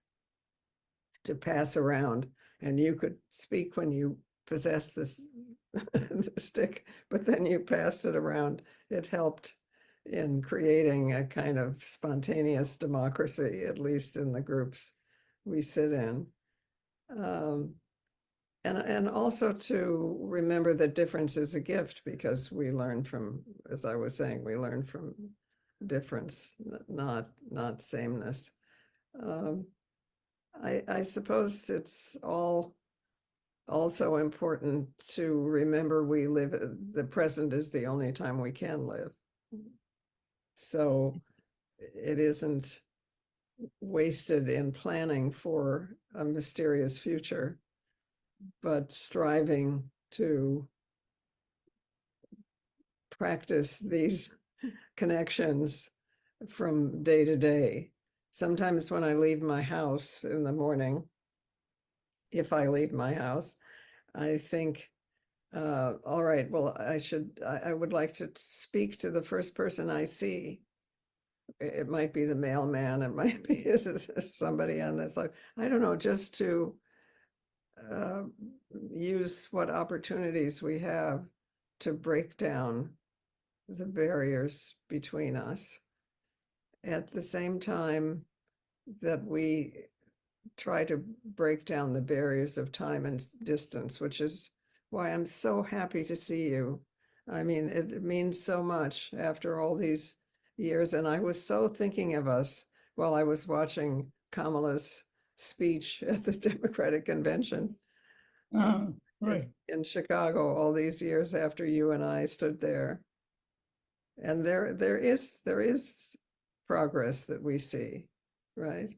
to pass around, and you could speak when you possessed this the stick, but then you passed it around. It helped in creating a kind of spontaneous democracy, at least in the groups we sit in. And also to remember that difference is a gift, because we learn from, as I was saying, we learn from difference, not sameness. I suppose it's also important to remember the present is the only time we can live. So it isn't wasted in planning for a mysterious future, but striving to practice these connections from day to day. Sometimes when I leave my house in the morning, if I leave my house, I think, all right, well, I would like to speak to the first person I see. It might be the mailman, it might be somebody on this side. I don't know, just to use what opportunities we have to break down the barriers between us, at the same time that we try to break down the barriers of time and distance, which is why I'm so happy to see you. I mean, it means so much after all these years. And I was so thinking of us while I was watching Kamala's speech at the Democratic Convention Right. in Chicago, all these years after you and I stood there. And there is progress that we see, right?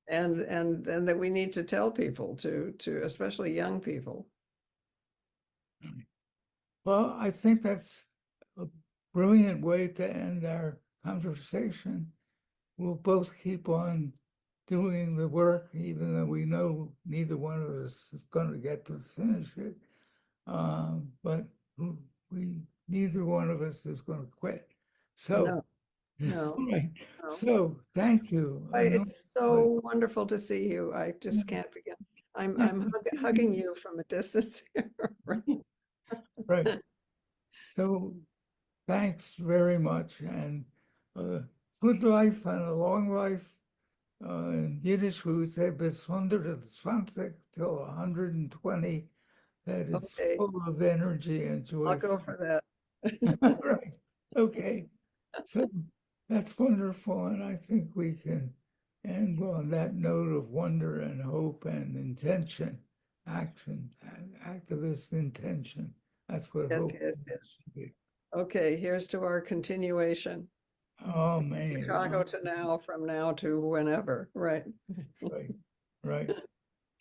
And that we need to tell people, to especially young people. Well, I think that's a brilliant way to end our conversation. We'll both keep on doing the work, even though we know neither one of us is going to get to finish it. But neither one of us is going to quit. So No. No, Right. no. So, thank you. It's so wonderful to see you. I just can't begin. I'm hugging you from a distance here. Right. So, thanks very much, and good life and a long life. In Yiddish, we would say bis 120 till 120. That is Okay. full of energy and I'll joy. go for that. Right. Okay. So that's wonderful, and I think we can end on that note of wonder and hope and intention, action, and activist intention. That's what Yes, hope yes, is yes. to be. Okay, here's to our continuation. Oh man. Chicago to now, from now to whenever, right? Right, right.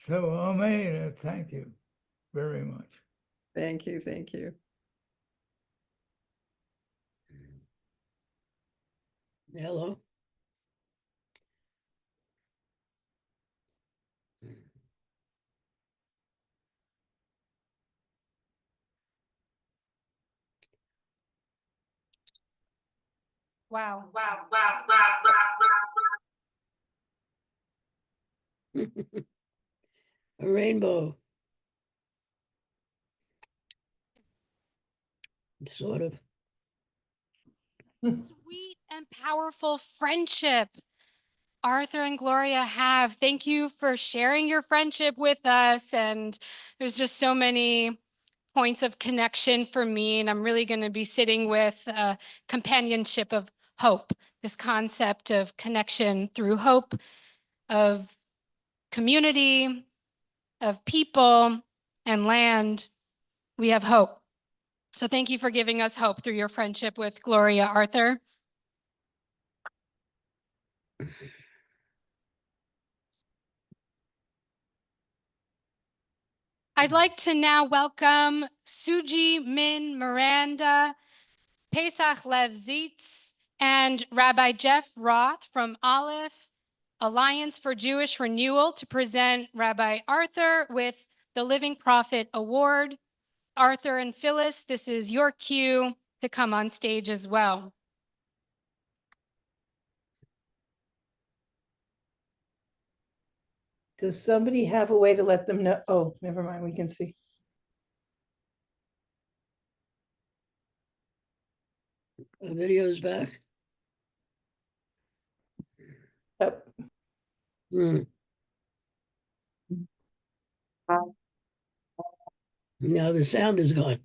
So, amen. Thank you very much. Thank you, thank you. Hello. Wow. A rainbow. Sort of. Sweet and powerful friendship Arthur and Gloria have. Thank you for sharing your friendship with us. And there's just so many points of connection for me. And I'm really going to be sitting with companionship of hope, this concept of connection through hope, of community, of people and land. We have hope. So thank you for giving us hope through your friendship with Gloria, Arthur. I'd like to now welcome Suji Min Miranda, Pesach Lev Zietz, and Rabbi Jeff Roth from Aleph Alliance for Jewish Renewal to present Rabbi Arthur with the Living Prophet Award. Arthur and Phyllis, this is your cue to come on stage as well. Does somebody have a way to let them know? Oh, never mind, we can see. The video's back. Yep. Now the sound is gone.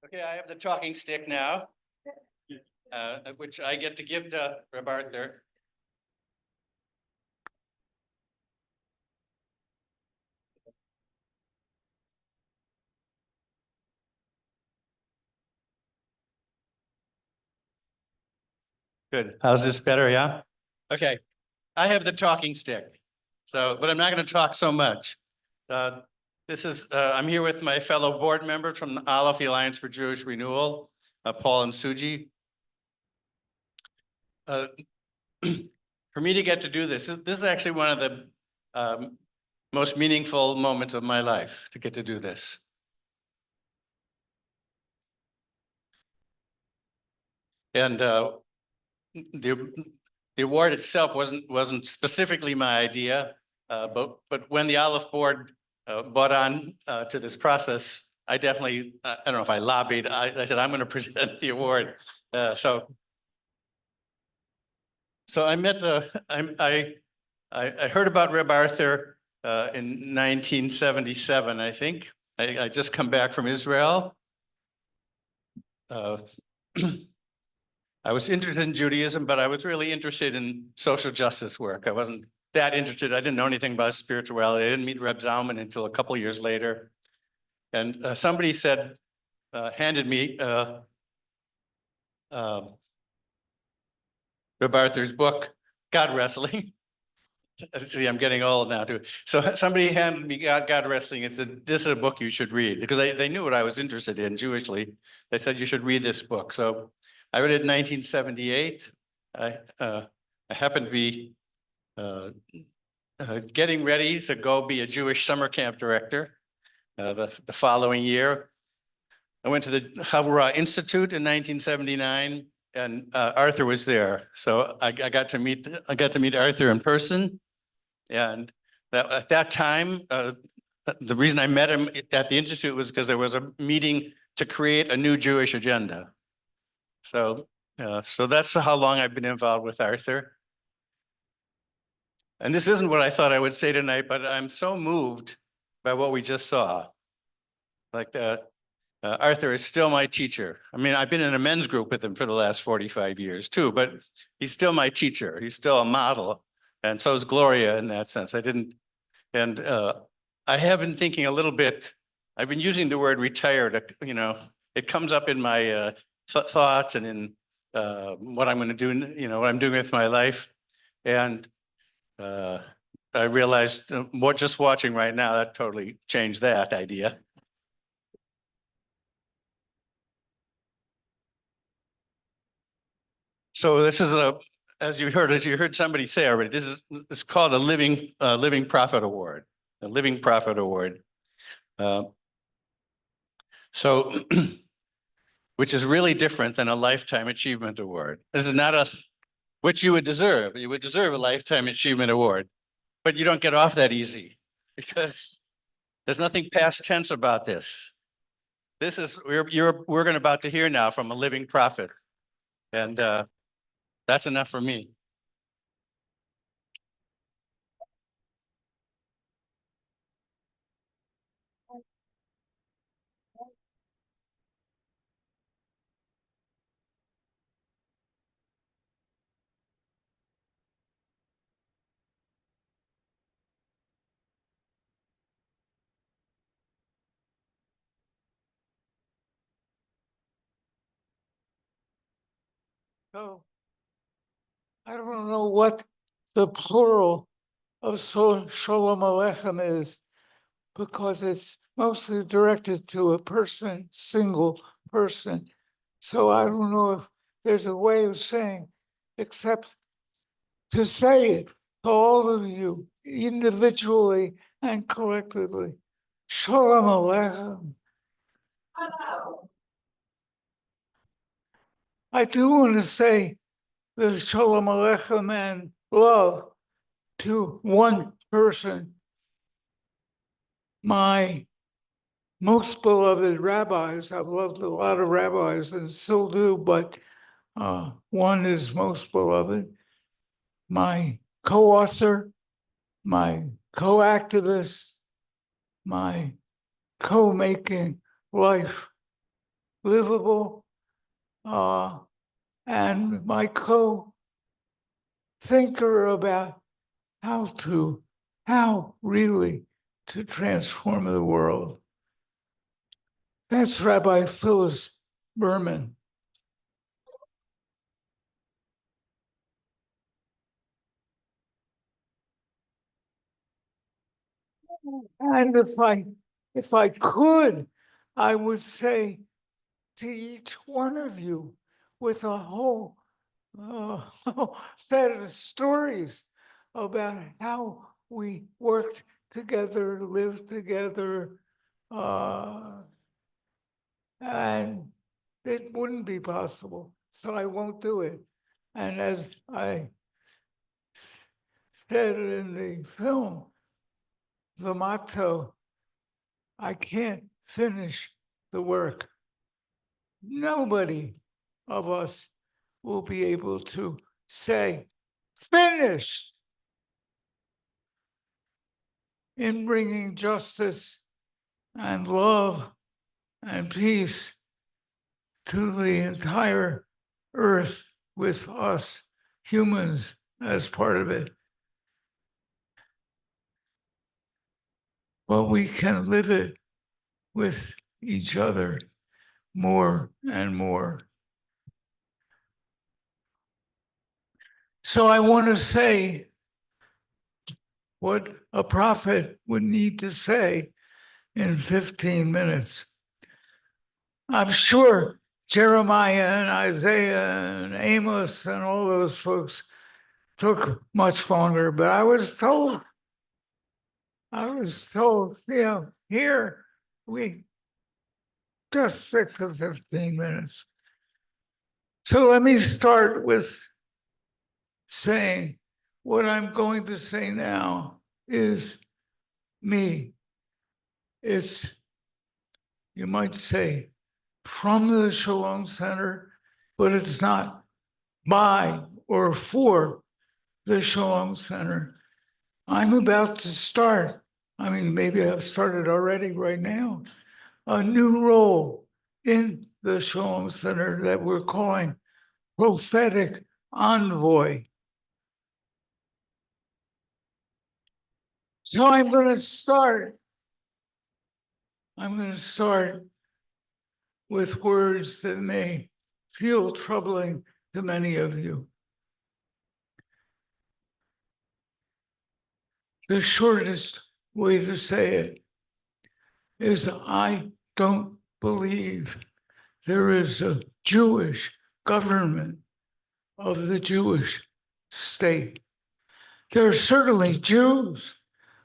Okay, I have the talking stick now, which I get to give to Reb Arthur. Good. How's this better? Yeah. Okay. I have the talking stick. So, but I'm not going to talk so much. I'm here with my fellow board members from the Aleph, the Alliance for Jewish Renewal, Paul and Suji. For me to get to do this is actually one of the most meaningful moments of my life, to get to do this. And the award itself wasn't specifically my idea, but when the Aleph board bought on to this process, I definitely I don't know if I lobbied. I said I'm going to present the award. So I met I heard about Reb Arthur in 1977. I think I just come back from Israel. I was interested in Judaism, but I was really interested in social justice work. I wasn't that interested. I didn't know anything about spirituality. I didn't meet Reb Zalman until a couple of years later. And somebody said, handed me Reb Arthur's book, God Wrestling. See, I'm getting old now too. So somebody handed me God Wrestling and said, this is a book you should read, because they knew what I was interested in Jewishly. They said, you should read this book. So I read it in 1978. I happened to be getting ready to go be a Jewish summer camp director the following year. I went to the Chavurah Institute in 1979, and Arthur was there. So I got to meet Arthur in person. And at that time, the reason I met him at the Institute was because there was a meeting to create a new Jewish agenda. So that's how long I've been involved with Arthur. And this isn't what I thought I would say tonight, but I'm so moved by what we just saw. Like Arthur is still my teacher. I mean, I've been in a men's group with him for the last 45 years too, but he's still my teacher. He's still a model. And so is Gloria in that sense. I have been thinking a little bit, I've been using the word retired, you know, it comes up in my thoughts and in what I'm going to do, you know, what I'm doing with my life. And I realized just watching right now, that totally changed that idea. So this is as you heard somebody say already, this is called a living prophet award, a living prophet award. So, which is really different than a lifetime achievement award. This is not which you would deserve. You would deserve a lifetime achievement award, but you don't get off that easy because there's nothing past tense about this. This is we're going about to hear now from a living prophet, and that's enough for me. So I don't know what the plural of Shalom Aleichem is, because it's mostly directed to a person, single person. So I don't know if there's a way of saying, except to say it to all of you, individually and collectively. Shalom Aleichem. I do want to say the Shalom Aleichem and love to one person, my most beloved rabbis. I've loved a lot of rabbis and still do, but one is most beloved. My co-author, my co-activist, my co-making life livable, and my co-thinker about how really to transform the world. That's Rabbi Phyllis Berman. And if I could, I would say to each one of you with a whole set of stories about how we worked together, lived together, and it wouldn't be possible. So I won't do it. And as I said in the film, the motto, I can't finish the work. Nobody of us will be able to say, finished, in bringing justice and love and peace to the entire earth with us humans as part of it. But we can live it with each other more and more. So I want to say what a prophet would need to say in 15 minutes. I'm sure Jeremiah and Isaiah and Amos and all those folks took much longer, but I was told, here we just stick to 15 minutes. So let me start with saying what I'm going to say now is me. It's, you might say, from the Shalom Center, but it's not by or for the Shalom Center. I'm about to start, maybe I've started already right now, a new role in the Shalom Center that we're calling prophetic envoy. So I'm going to start with words that may feel troubling to many of you. The shortest way to say it is I don't believe there is a Jewish government of the Jewish state. There are certainly Jews,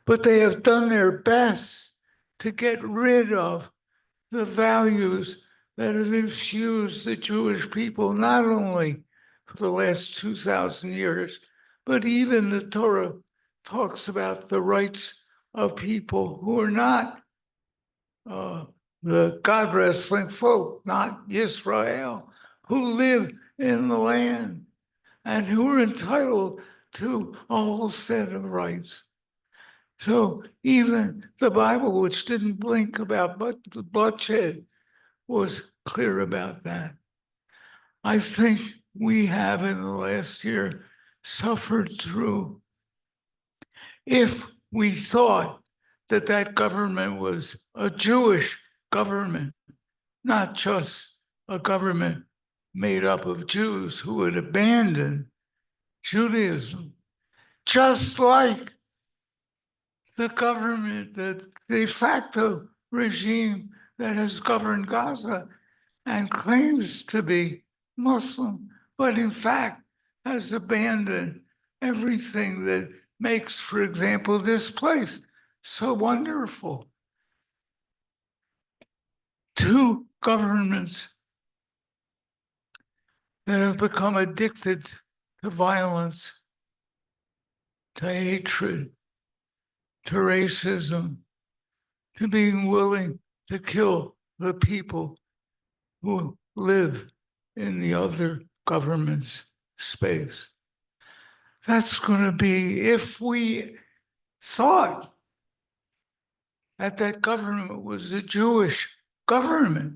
but they have done their best to get rid of the values that have infused the Jewish people, not only for the last 2,000 years, but even the Torah talks about the rights of people who are not the God wrestling folk, not Israel, who live in the land and who are entitled to a whole set of rights. So even the Bible, which didn't blink about bloodshed, was clear about that. I think we have in the last year suffered through, if we thought that that government was a Jewish government, not just a government made up of Jews who had abandoned Judaism, just like the government, the de facto regime that has governed Gaza and claims to be Muslim, but in fact has abandoned everything that makes, for example, this place so wonderful. Two governments that have become addicted to violence, to hatred, to racism, to being willing to kill the people who live in the other government's space. That's going to be, if we thought that that government was a Jewish government,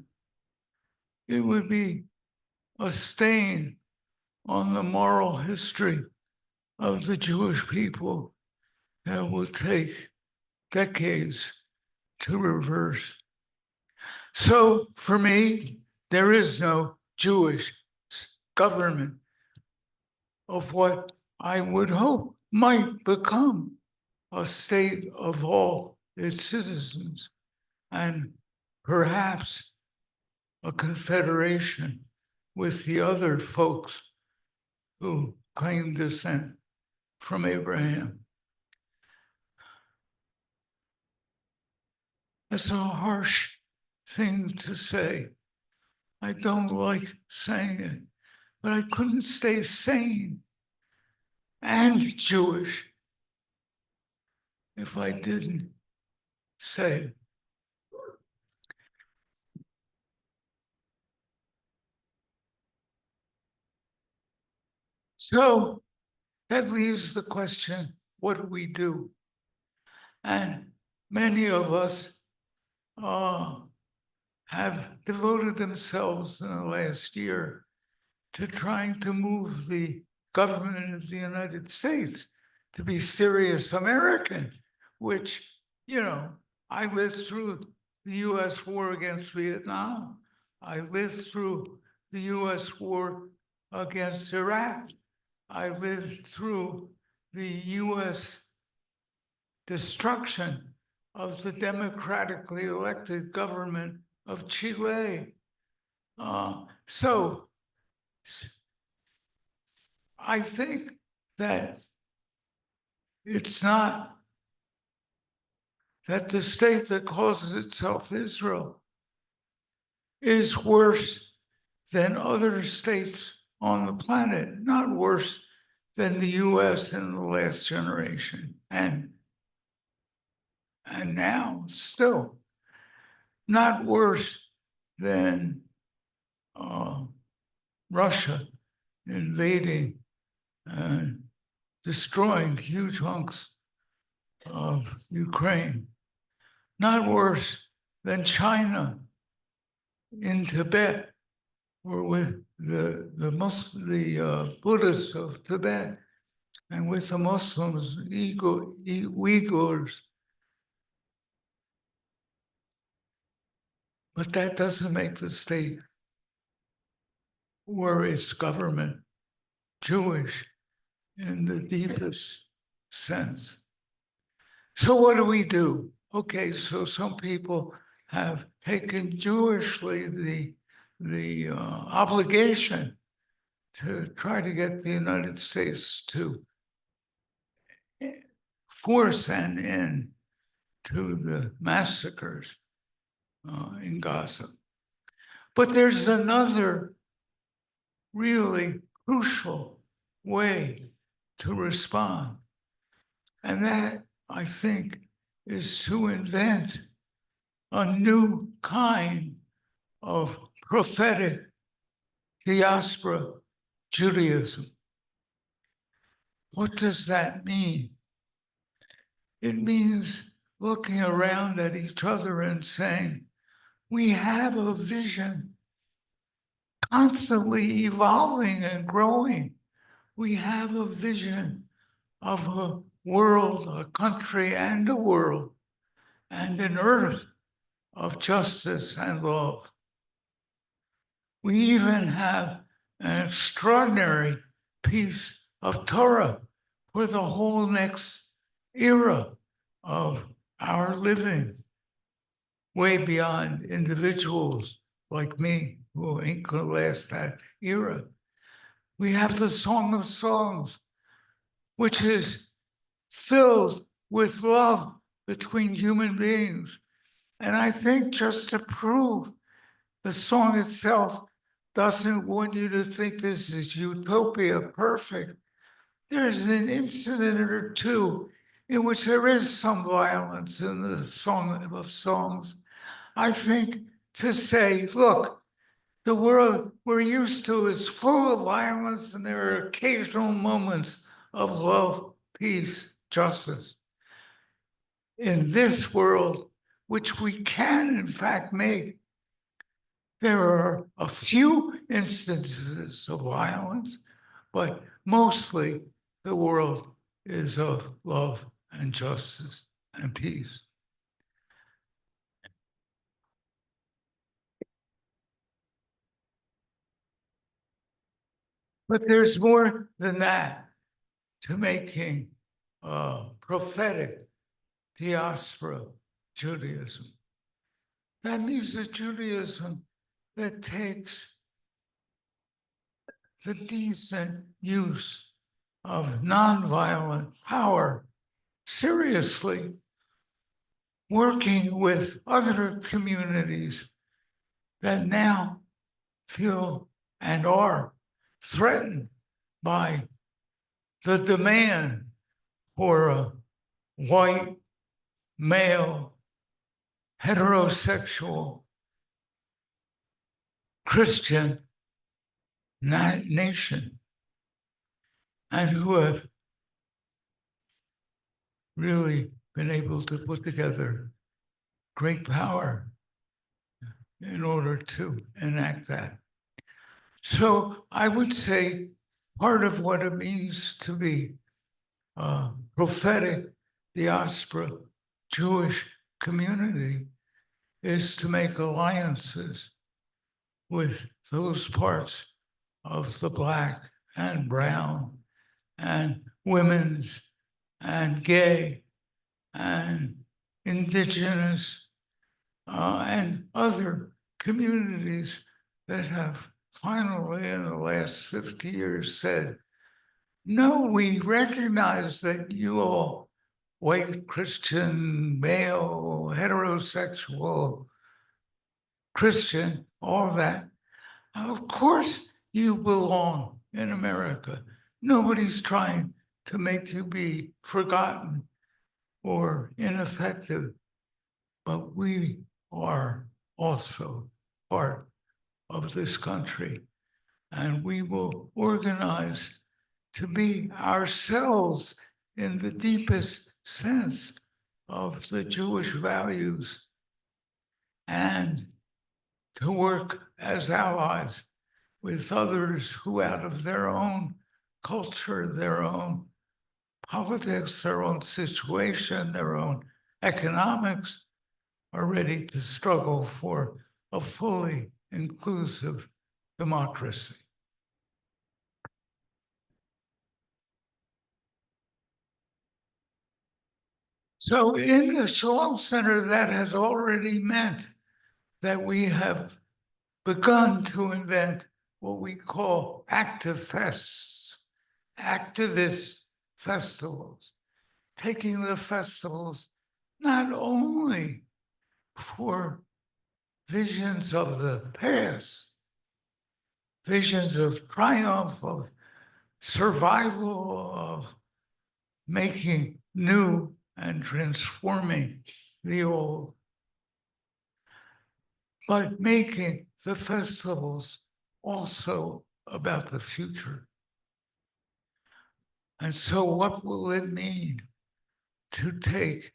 it would be a stain on the moral history of the Jewish people that will take decades to reverse. So for me, there is no Jewish government of what I would hope might become a state of all its citizens, and perhaps a confederation with the other folks who claim descent from Abraham. That's a harsh thing to say. I don't like saying it, but I couldn't stay sane and Jewish if I didn't say it. So that leaves the question, what do we do? And many of us have devoted themselves in the last year to trying to move the government of the United States to be serious American, which, you know, I lived through the US war against Vietnam. I lived through the US war against Iraq. I lived through the US destruction of the democratically elected government of Chile. So I think that it's not that the state that calls itself Israel is worse than other states on the planet, not worse than the US in the last generation, and now still not worse than Russia invading and destroying huge hunks of Ukraine, not worse than China in Tibet or with the Buddhists of Tibet and with the Muslims, Uyghurs. But that doesn't make the state or its government Jewish in the deepest sense. So what do? Okay, so some people have taken Jewishly the obligation to try to get the United States to force an end to the massacres in Gaza. But there's another really crucial way to respond. And that, I think, is to invent a new kind of prophetic diaspora Judaism. What does that mean? It means looking around at each other and saying, we have a vision constantly evolving and growing. We have a vision of a world, a country and a world, and an earth of justice and love. We even have an extraordinary piece of Torah for the whole next era of our living, way beyond individuals like me who ain't gonna last that era. We have the Song of Songs, which is filled with love between human beings. And I think just to prove the song itself doesn't want you to think this is utopia perfect, there's an incident or two in which there is some violence in the Song of Songs. I think to say, look, the world we're used to is full of violence, and there are occasional moments of love, peace, justice. In this world, which we can in fact make, there are a few instances of violence, but mostly the world is of love and justice and peace. But there's more than that to making prophetic diaspora Judaism. That means a Judaism that takes the decent use of nonviolent power seriously, working with other communities that now feel and are threatened by the demand for a white, male, heterosexual, Christian nation, and who have really been able to put together great power in order to enact that. So I would say part of what it means to be a prophetic diaspora Jewish community is to make alliances with those parts of the Black and brown and women's and gay and indigenous and other communities that have finally in the last 50 years said, no, we recognize that you all, white, Christian, male, heterosexual, Christian, all that, of course you belong in America. Nobody's trying to make you be forgotten or ineffective, but we are also part of this country, and we will organize to be ourselves in the deepest sense of the Jewish values and to work as allies with others who, out of their own culture, their own politics, their own situation, their own economics, are ready to struggle for a fully inclusive democracy. So in the Shalom Center, that has already meant that we have begun to invent what we call actifests, activist festivals, taking the festivals not only for visions of the past, visions of triumph, of survival, of making new and transforming the old, but making the festivals also about the future. And so what will it mean to take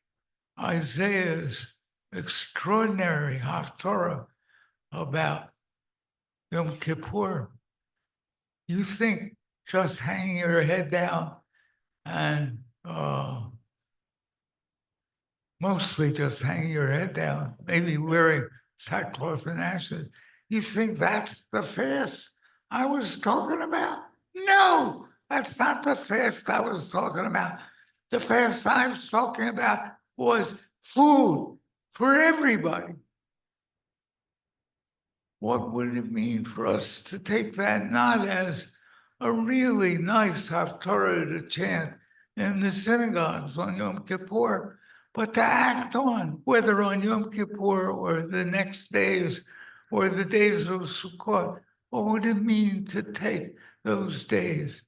Isaiah's extraordinary Haftarah about Yom Kippur? You think just hanging your head down and mostly just hanging your head down, maybe wearing sackcloth and ashes, you think that's the fast I was talking about? No, that's not the fast I was talking about. The fast I was talking about was food for everybody. What would it mean for us to take that not as a really nice Haftarah to chant in the synagogues on Yom Kippur, but to act on, whether on Yom Kippur or the next days or the days of Sukkot? What would it mean to take those days?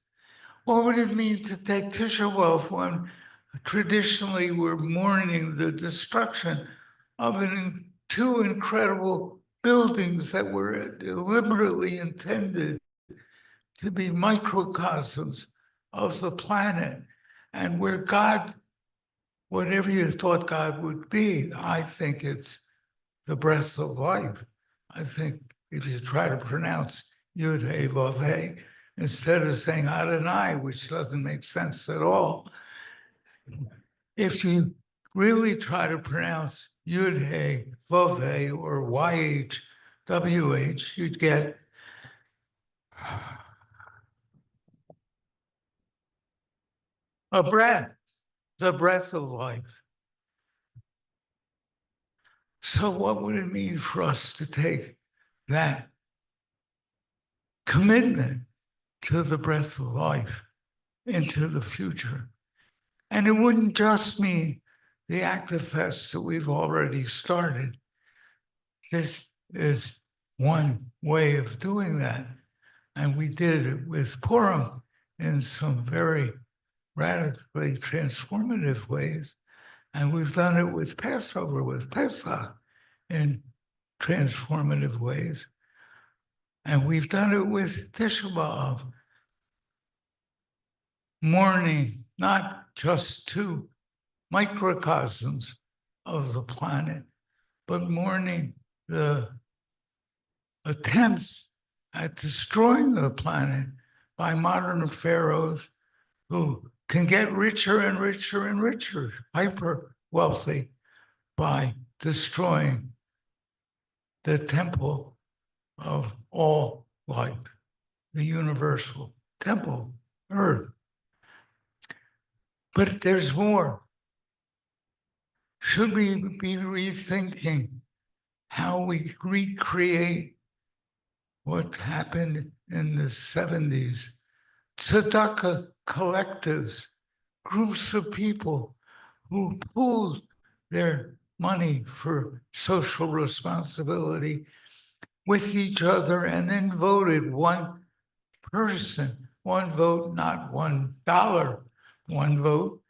What would it mean to take Tisha B'Av when traditionally we're mourning the destruction of two incredible buildings that were deliberately intended to be microcosms of the planet, and where God, whatever you thought God would be, I think it's the breath of life. I think if you try to pronounce Yud Hey Vav Hey instead of saying Adonai, which doesn't make sense at all, if you really try to pronounce Yud Hey Vav Hey or YHWH, you'd get a breath, the breath of life. So what would it mean for us to take that commitment to the breath of life into the future? And it wouldn't just mean the actifests that we've already started. This is one way of doing that. And we did it with Purim in some very radically transformative ways. And we've done it with Passover, with Pesach, in transformative ways. And we've done it with Tisha B'Av, mourning not just two microcosms of the planet, but mourning the attempts at destroying the planet by modern pharaohs who can get richer and richer and richer, hyper wealthy, by destroying the temple of all life, the universal temple, Earth. But there's more. Should we be rethinking how we recreate what happened in the 70s? Tzedakah collectives, groups of people who pooled their money for social responsibility with each other and then voted one person, one vote, not $1, one vote,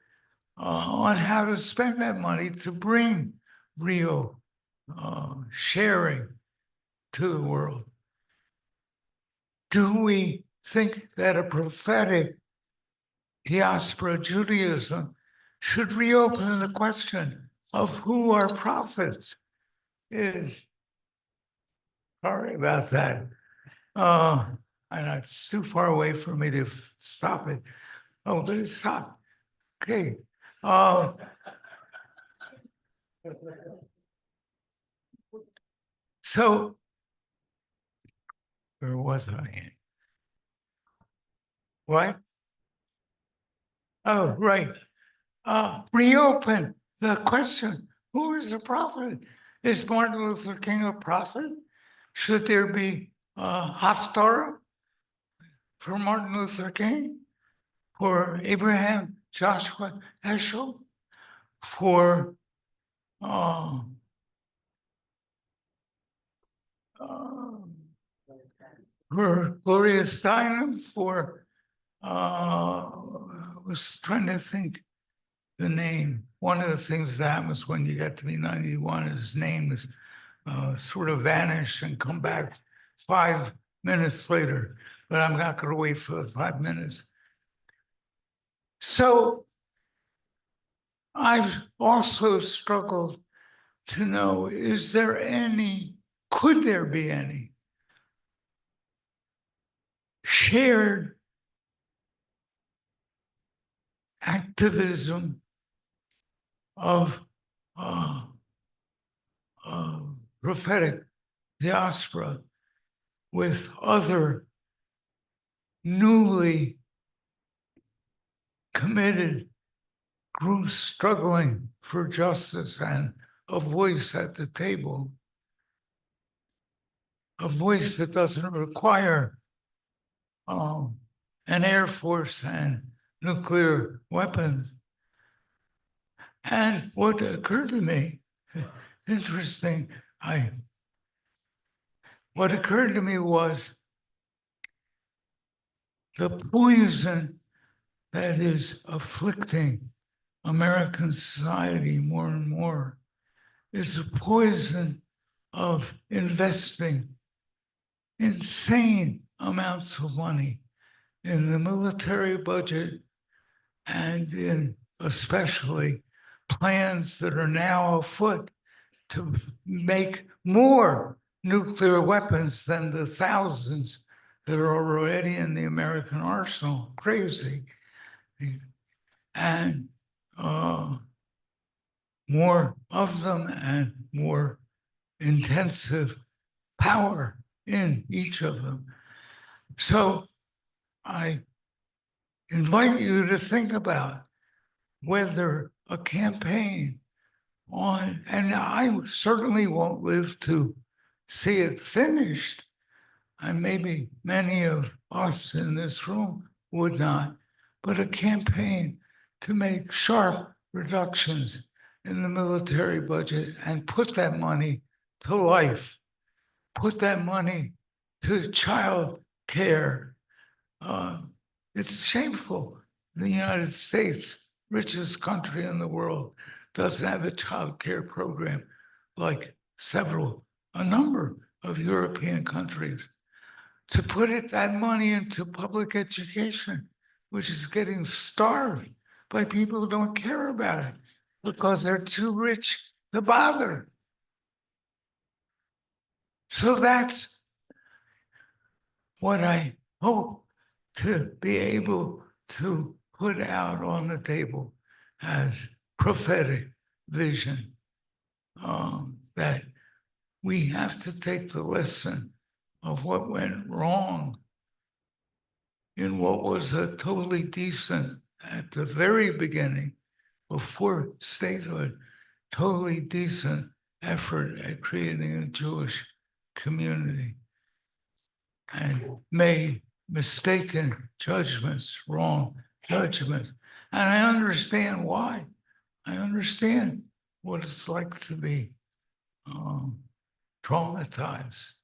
on how to spend that money to bring real sharing to the world. Do we think that a prophetic diaspora Judaism should reopen the question of who our prophets is? Sorry about that. And it's too far away for me to stop it. Oh, but it stopped. Okay. So where was I? What? Oh, right. Reopen the question. Who is a prophet? Is Martin Luther King a prophet? Should there be a Haftarah for Martin Luther King? For Abraham, Joshua, Heschel? For Gloria Steinem? For I was trying to think the name. One of the things that happens when you get to be 91 is his name is sort of vanish and come back 5 minutes later, but I'm not going to wait for the 5 minutes. So I've also struggled to know, could there be any shared activism of prophetic diaspora with other newly committed groups struggling for justice and a voice at the table, a voice that doesn't require an air force and nuclear weapons. And what occurred to me, interesting, what occurred to me was the poison that is afflicting American society more and more is the poison of investing insane amounts of money in the military budget and in especially plans that are now afoot to make more nuclear weapons than the thousands that are already in the American arsenal. Crazy. And more of them and more intensive power in each of them. So I invite you to think about whether a campaign on, and I certainly won't live to see it finished, and maybe many of us in this room would not, but a campaign to make sharp reductions in the military budget and put that money to life, put that money to child care. It's shameful. The United States, richest country in the world, doesn't have a child care program like a number of European countries. To put that money into public education, which is getting starved by people who don't care about it because they're too rich to bother. So that's what I hope to be able to put out on the table as prophetic vision, that we have to take the lesson of what went wrong in what was a totally decent, at the very beginning, before statehood, totally decent effort at creating a Jewish community, and made mistaken judgments, wrong judgments. And I understand why. I understand what it's like to be traumatized.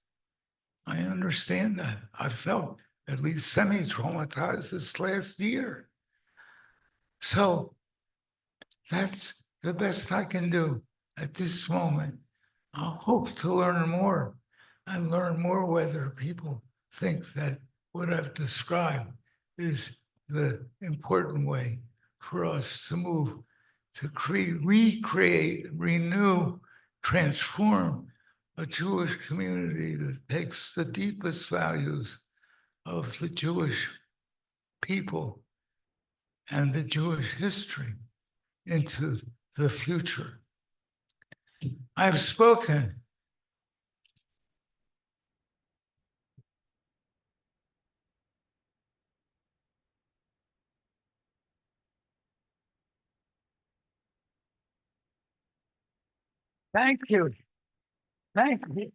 I understand that. I felt at least semi-traumatized this last year. So that's the best I can do at this moment. I hope to learn more and learn more whether people think that what I've described is the important way for us to move, to recreate, renew, transform a Jewish community that takes the deepest values of the Jewish people and the Jewish history into the future. I've spoken Thank you. Thank you.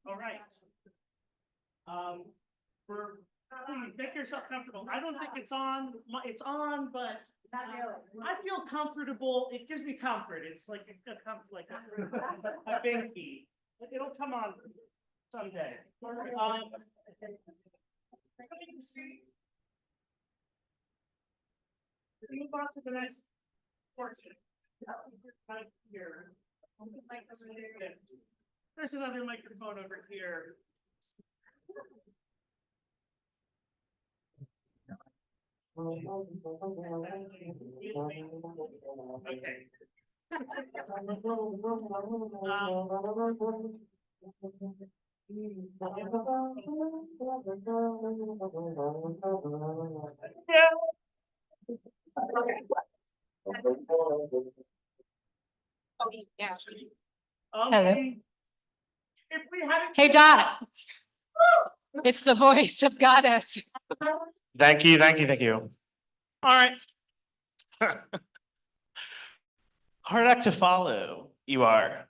All right. Please make yourself comfortable. I don't think it's on, it's on, but I feel comfortable. It gives me comfort. It's like a big key. It'll come on someday. Move on to the next portion. Right here. There's another microphone over here. Okay. Yeah. Hello. If we hadn't. Hey, Dot. It's the voice of Goddess. Thank you, thank you, thank you. All right. Hard act to follow, you are.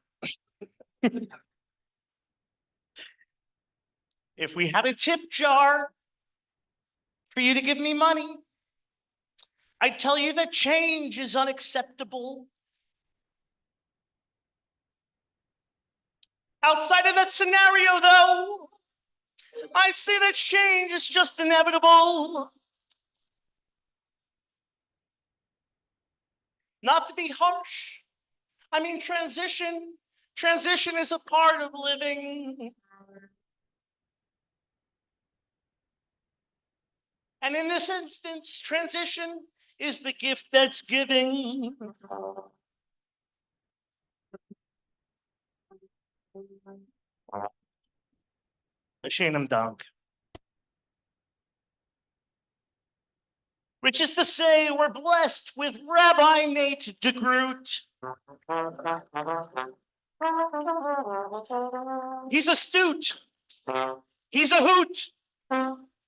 If we had a tip jar for you to give me money, I'd tell you that change is unacceptable. Outside of that scenario, though, I'd say that change is just inevitable. Not to be harsh, I mean transition. Transition is a part of living. And in this instance, transition is the gift that's giving. Hoshanah Rabbah. Which is to say, we're blessed with Rabbi Nate DeGroot. He's astute. He's a hoot.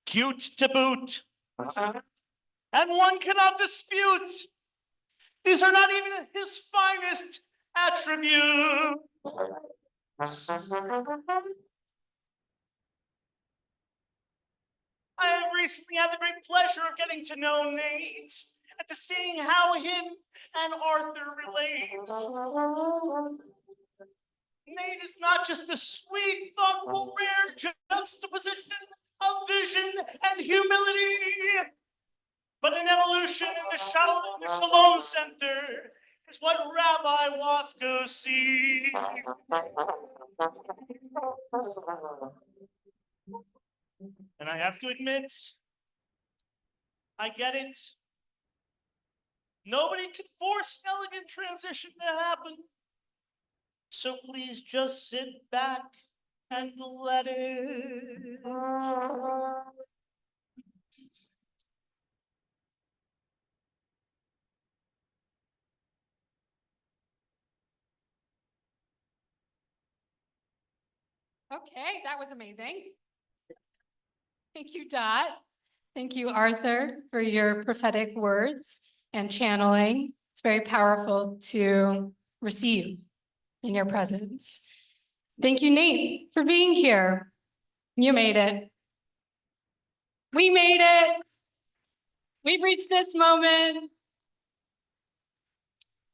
Cute to boot. And one cannot dispute. These are not even his finest attributes. I have recently had the great pleasure of getting to know Nate and to seeing how him and Arthur relate. Nate is not just a sweet, thoughtful, rare juxtaposition of vision and humility, but an evolution in the Shalom Center is what Rabbi Wasco sees. And I have to admit, I get it. Nobody could force an elegant transition to happen. So please just sit back and let it. Okay, that was amazing. Thank you, Dot. Thank you, Arthur, for your prophetic words and channeling. It's very powerful to receive in your presence. Thank you, Nate, for being here. You made it. We made it. We've reached this moment.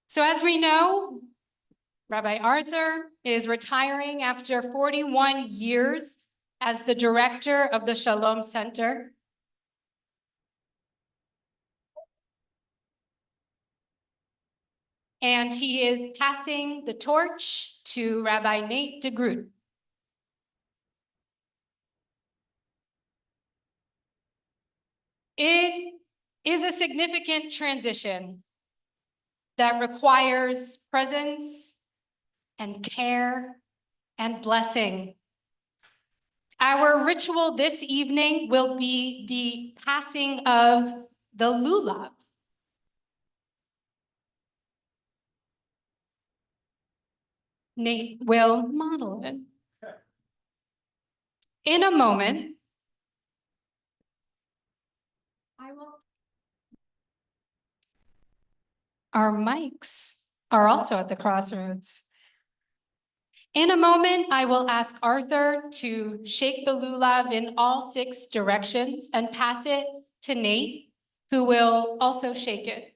So as we know, Rabbi Arthur is retiring after 41 years as the director of the Shalom Center. And he is passing the torch to Rabbi Nate DeGroot. It is a significant transition that requires presence and care and blessing. Our ritual this evening will be the passing of the lulav. Nate will model it. In a moment, our mics are also at the crossroads. In a moment, I will ask Arthur to shake the lulav in all 6 directions and pass it to Nate, who will also shake it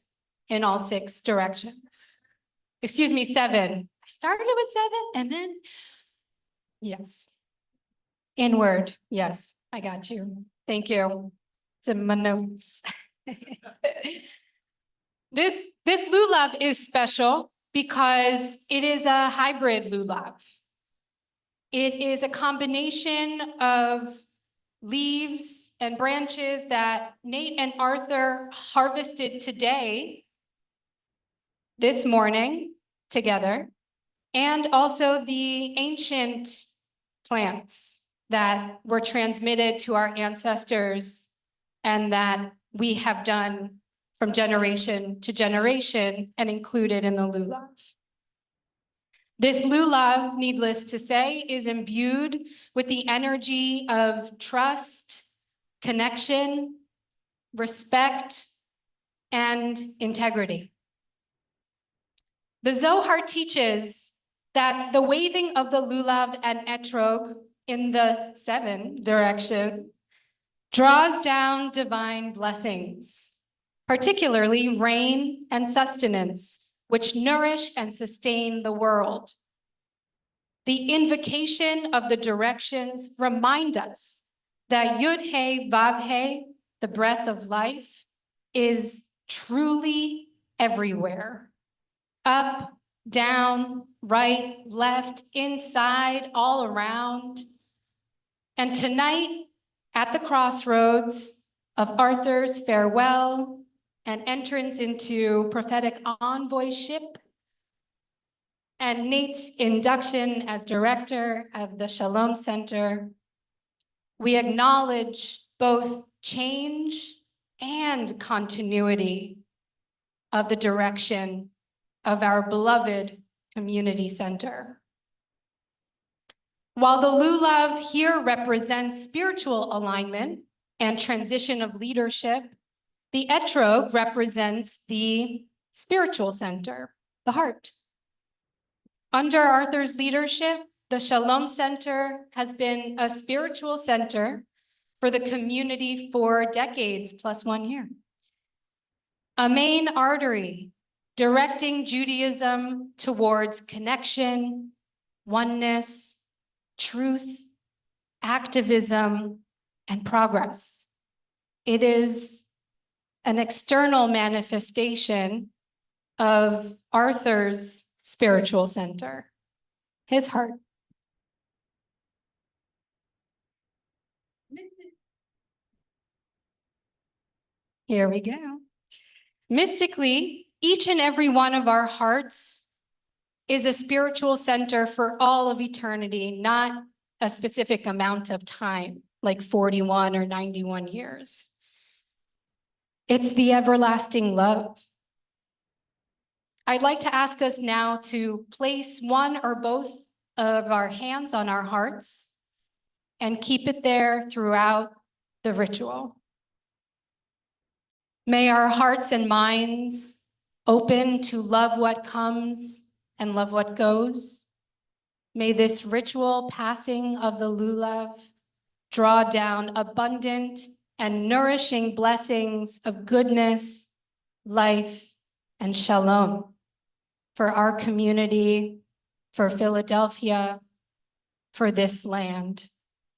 in all 6 directions. Excuse me, 7. I started with 7 and then, yes. Inward, yes, I got you. Thank you. It's in my notes. This lulav is special because it is a hybrid lulav. It is a combination of leaves and branches that Nate and Arthur harvested today, this morning, together, and also the ancient plants that were transmitted to our ancestors and that we have done from generation to generation and included in the lulav. This lulav, needless to say, is imbued with the energy of trust, connection, respect, and integrity. The Zohar teaches that the waving of the lulav and etrog in the 7 direction draws down divine blessings, particularly rain and sustenance, which nourish and sustain the world. The invocation of the directions remind us that Yud-He, Vav-He, the breath of life, is truly everywhere. Up, down, right, left, inside, all around. And tonight, at the crossroads of Arthur's farewell and entrance into prophetic envoyship, and Nate's induction as director of the Shalom Center, we acknowledge both change and continuity of the direction of our beloved community center. While the lulav here represents spiritual alignment and transition of leadership, the etrog represents the spiritual center, the heart. Under Arthur's leadership, the Shalom Center has been a spiritual center for the community for decades plus 1 year. A main artery directing Judaism towards connection, oneness, truth, activism, and progress. It is an external manifestation of Arthur's spiritual center, his heart. Here we go. Mystically, each and every one of our hearts is a spiritual center for all of eternity, not a specific amount of time, like 41 or 91 years. It's the everlasting love. I'd like to ask us now to place one or both of our hands on our hearts and keep it there throughout the ritual. May our hearts and minds open to love what comes and love what goes. May this ritual passing of the lulav draw down abundant and nourishing blessings of goodness, life, and shalom for our community, for Philadelphia, for this land,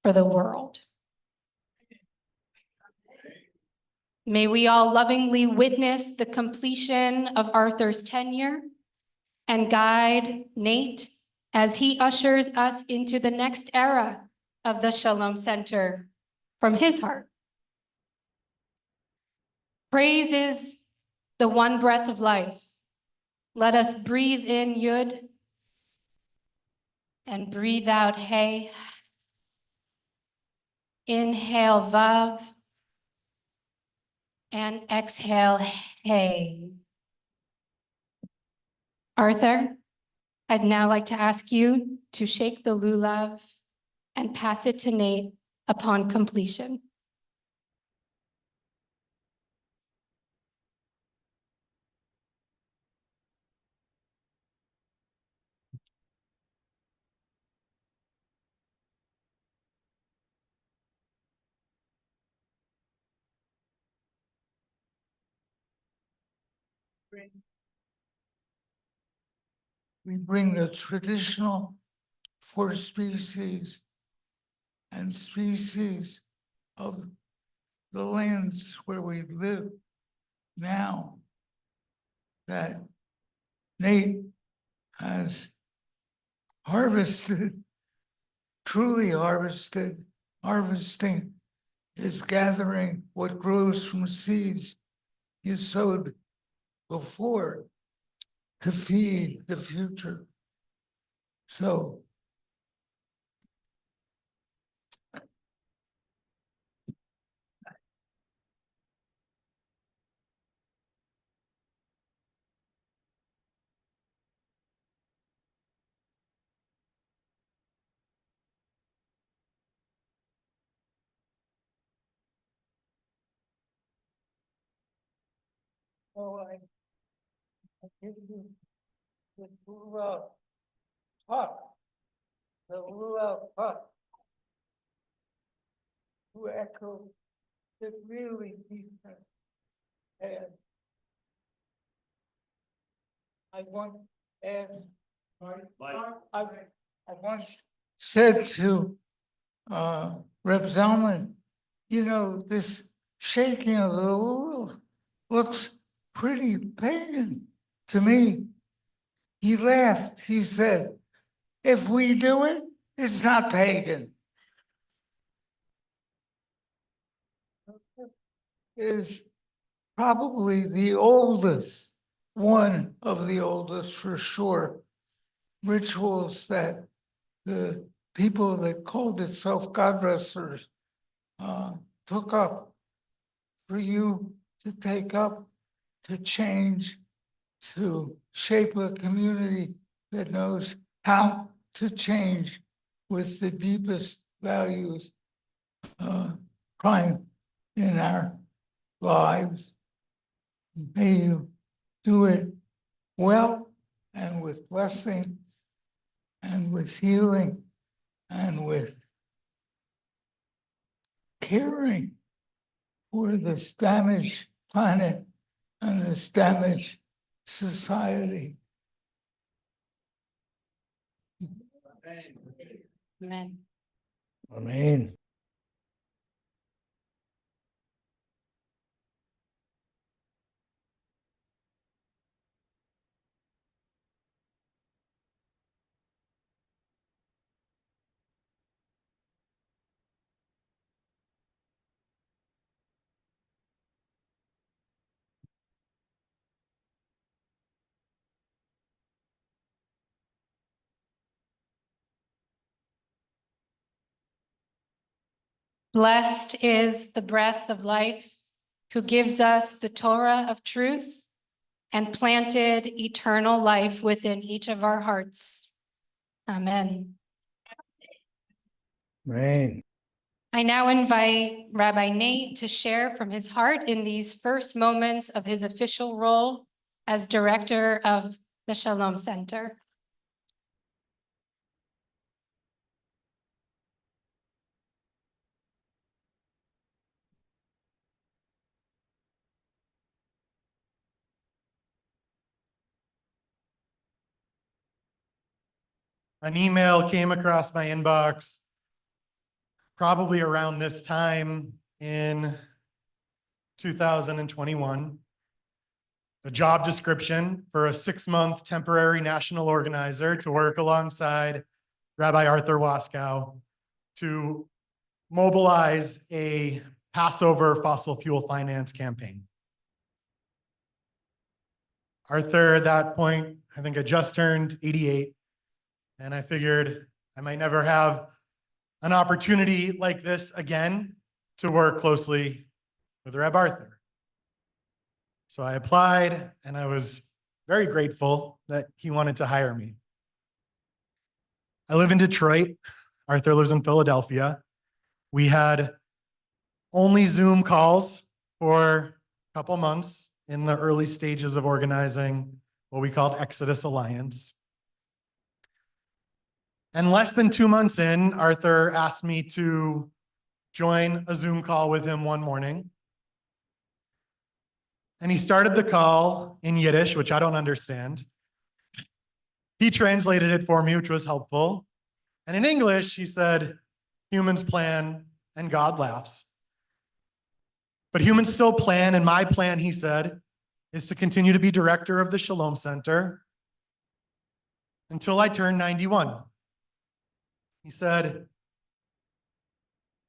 for the world. May we all lovingly witness the completion of Arthur's tenure and guide Nate as he ushers us into the next era of the Shalom Center from his heart. Praise is the one breath of life. Let us breathe in Yud and breathe out Hey. Inhale Vav and exhale Hey. Arthur, I'd now like to ask you to shake the lulav and pass it to Nate upon completion. We bring the traditional 4 species and species of the lands where we live now that Nate has harvested, truly harvested. Harvesting is gathering what grows from seeds you sowed before to feed the future. So I give you the luau puck, the luau puck, to echo the really decent. And I want, and I once said to Reb Zalman, you know, this shaking of the lulav looks pretty pagan to me. He laughed. He said, if we do it, it's not pagan. Is probably the oldest, one of the oldest for sure, rituals that the people that called itself God wrestlers took up for you to take up, to change, to shape a community that knows how to change with the deepest values prime in our lives. May you do it well and with blessing and with healing and with caring for this damaged planet and this damaged society. Amen. Amen. Blessed is the breath of life who gives us the Torah of truth and planted eternal life within each of our hearts. Amen. Amen. I now invite Rabbi Nate to share from his heart in these first moments of his official role as director of the Shalom Center. An email came across my inbox probably around this time in 2021. the job description for a 6-month temporary national organizer to work alongside Rabbi Arthur Waskow to mobilize a Passover fossil fuel finance campaign. Arthur, at that point, I think I just turned 88, and I figured I might never have an opportunity like this again to work closely with Reb Arthur. So I applied, and I was very grateful that he wanted to hire me. I live in Detroit. Arthur lives in Philadelphia. We had only Zoom calls for a couple months in the early stages of organizing what we called Exodus Alliance. And less than 2 months in, Arthur asked me to join a Zoom call with him one morning. And he started the call in Yiddish, which I don't understand. He translated it for me, which was helpful. And in English, he said, humans plan and God laughs. But humans still plan, and my plan, he said, is to continue to be director of the Shalom Center until I turn 91. He said,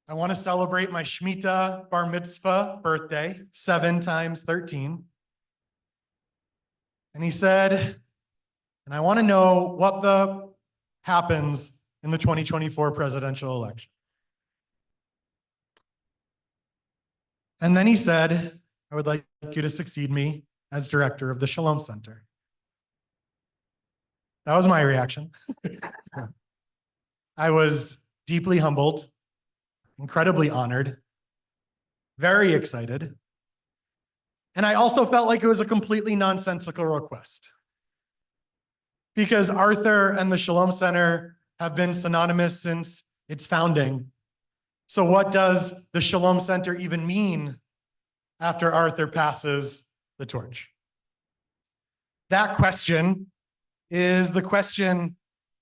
I want to celebrate my Shemitah Bar Mitzvah birthday, 7 times 13. And he said, and I want to know what happens in the 2024 presidential election. And then he said, I would like you to succeed me as director of the Shalom Center. That was my reaction. I was deeply humbled, incredibly honored, very excited. And I also felt like it was a completely nonsensical request. Because Arthur and the Shalom Center have been synonymous since its founding. So what does the Shalom Center even mean after Arthur passes the torch? That question is the question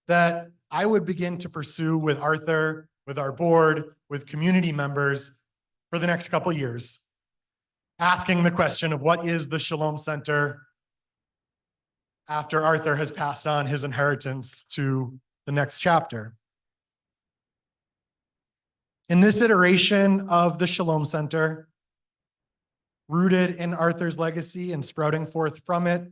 that I would begin to pursue with Arthur, with our board, with community members for the next couple of years, asking the question of what is the Shalom Center after Arthur has passed on his inheritance to the next chapter. In this iteration of the Shalom Center, rooted in Arthur's legacy and sprouting forth from it,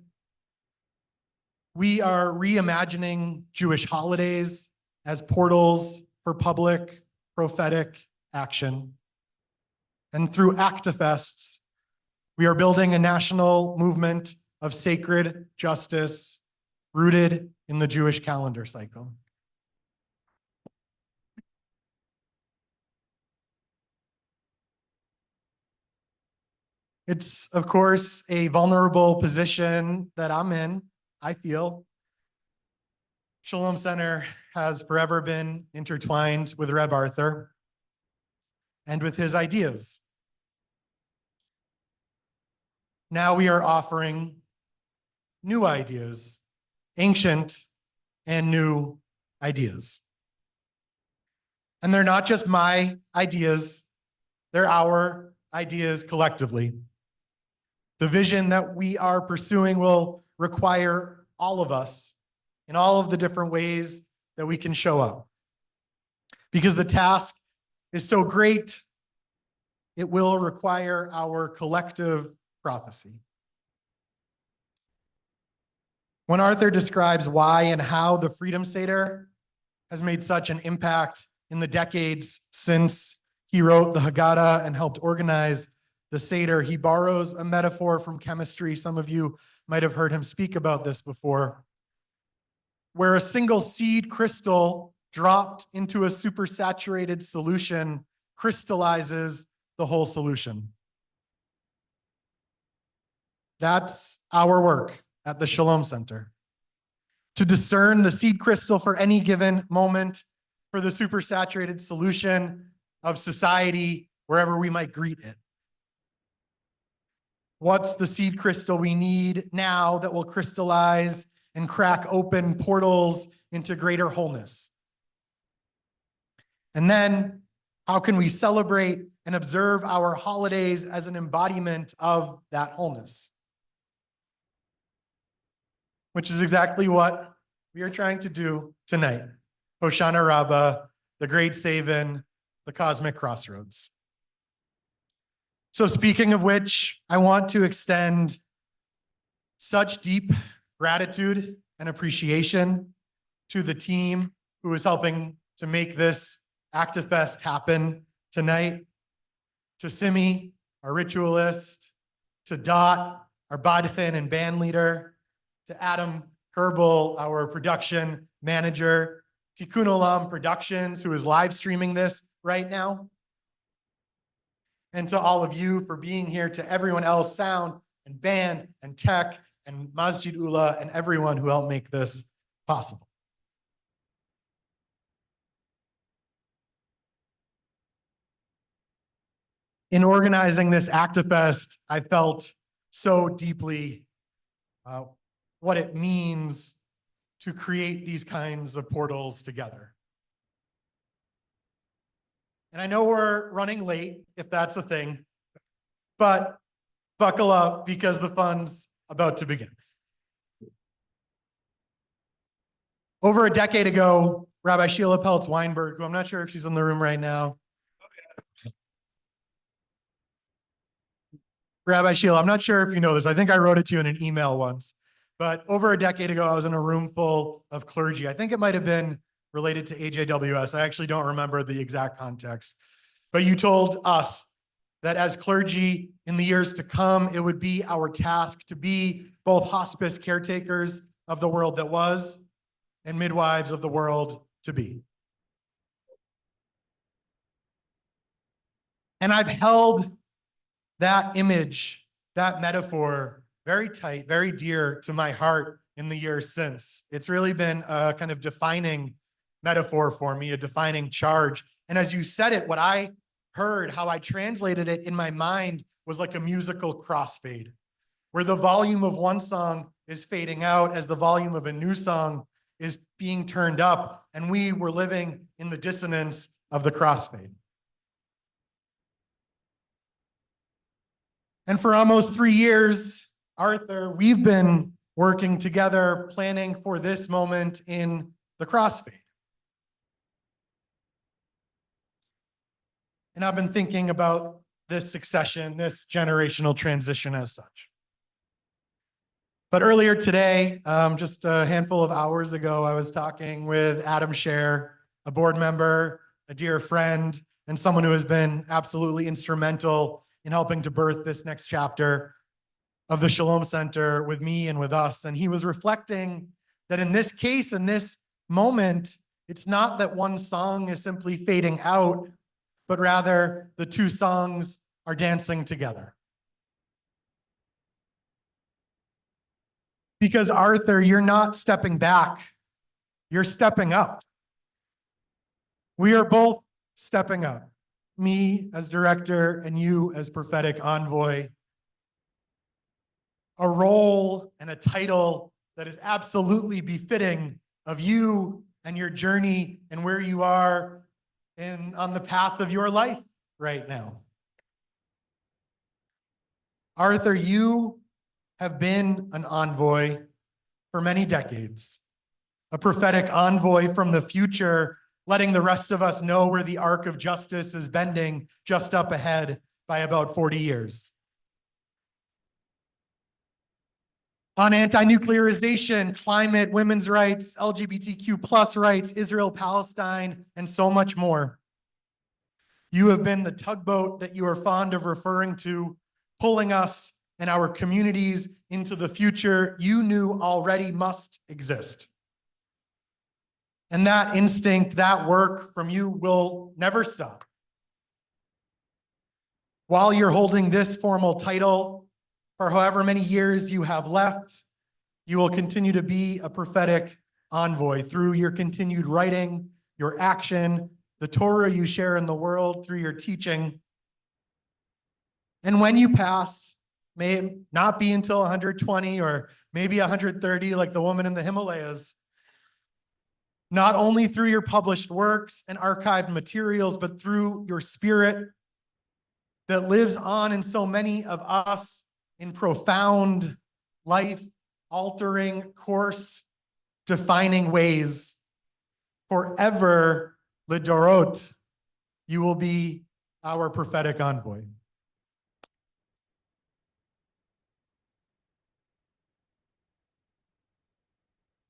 we are reimagining Jewish holidays as portals for public prophetic action. And through actifests, we are building a national movement of sacred justice rooted in the Jewish calendar cycle. It's, of course, a vulnerable position that I'm in, I feel. Shalom Center has forever been intertwined with Reb Arthur and with his ideas. Now we are offering new ideas, ancient and new ideas. And they're not just my ideas, they're our ideas collectively. The vision that we are pursuing will require all of us in all of the different ways that we can show up. Because the task is so great, it will require our collective prophecy. When Arthur describes why and how the Freedom Seder has made such an impact in the decades since he wrote the Haggadah and helped organize the Seder, he borrows a metaphor from chemistry. Some of you might have heard him speak about this before, where a single seed crystal dropped into a supersaturated solution crystallizes the whole solution. That's our work at the Shalom Center, to discern the seed crystal for any given moment for the supersaturated solution of society wherever we might greet it. What's the seed crystal we need now that will crystallize and crack open portals into greater wholeness? And then, how can we celebrate and observe our holidays as an embodiment of that wholeness? which is exactly what we are trying to do tonight. Hoshanah Rabbah, the great Savin, the cosmic crossroads. So speaking of which, I want to extend such deep gratitude and appreciation to the team who is helping to make this actifest happen tonight, to Simi, our ritualist, to Dot, our Badithin and band leader, to Adam Kerbel, our production manager, Tikkun Olam Productions, who is live streaming this right now, and to all of you for being here, to everyone else, sound and band and tech and Masjid Ula and everyone who helped make this possible. In organizing this actifest, I felt so deeply what it means to create these kinds of portals together. And I know we're running late, if that's a thing, but buckle up because the fun's about to begin. Over a decade ago, Rabbi Sheila Peltz Weinberg, who I'm not sure if she's in the room right now. Rabbi Sheila, I'm not sure if you know this. I think I wrote it to you in an email once. But over a decade ago, I was in a room full of clergy. I think it might have been related to AJWS. I actually don't remember the exact context. But you told us that as clergy in the years to come, it would be our task to be both hospice caretakers of the world that was and midwives of the world to be. And I've held that image, that metaphor, very tight, very dear to my heart in the years since. It's really been a kind of defining metaphor for me, a defining charge. And as you said it, what I heard, how I translated it in my mind was like a musical crossfade, where the volume of one song is fading out as the volume of a new song is being turned up, and we were living in the dissonance of the crossfade. And for almost 3 years, Arthur, we've been working together, planning for this moment in the crossfade. And I've been thinking about this succession, this generational transition as such. But earlier today, just a handful of hours ago, I was talking with Adam Scher, a board member, a dear friend, and someone who has been absolutely instrumental in helping to birth this next chapter of the Shalom Center with me and with us. And he was reflecting that in this case, in this moment, it's not that one song is simply fading out, but rather the two songs are dancing together. Because Arthur, you're not stepping back, you're stepping up. We are both stepping up. Me as director and you as prophetic envoy. A role and a title that is absolutely befitting of you and your journey and where you are on the path of your life right now. Arthur, you have been an envoy for many decades, a prophetic envoy from the future, letting the rest of us know where the arc of justice is bending just up ahead by about 40 years. On anti-nuclearization, climate, women's rights, LGBTQ+ rights, Israel, Palestine, and so much more. You have been the tugboat that you are fond of referring to, pulling us and our communities into the future you knew already must exist. And that instinct, that work from you will never stop. While you're holding this formal title, for however many years you have left, you will continue to be a prophetic envoy through your continued writing, your action, the Torah you share in the world through your teaching. And when you pass, may it not be until 120 or maybe 130 like the woman in the Himalayas, not only through your published works and archived materials, but through your spirit that lives on in so many of us in profound, life altering, course defining ways. Forever, Lidorot, you will be our prophetic envoy.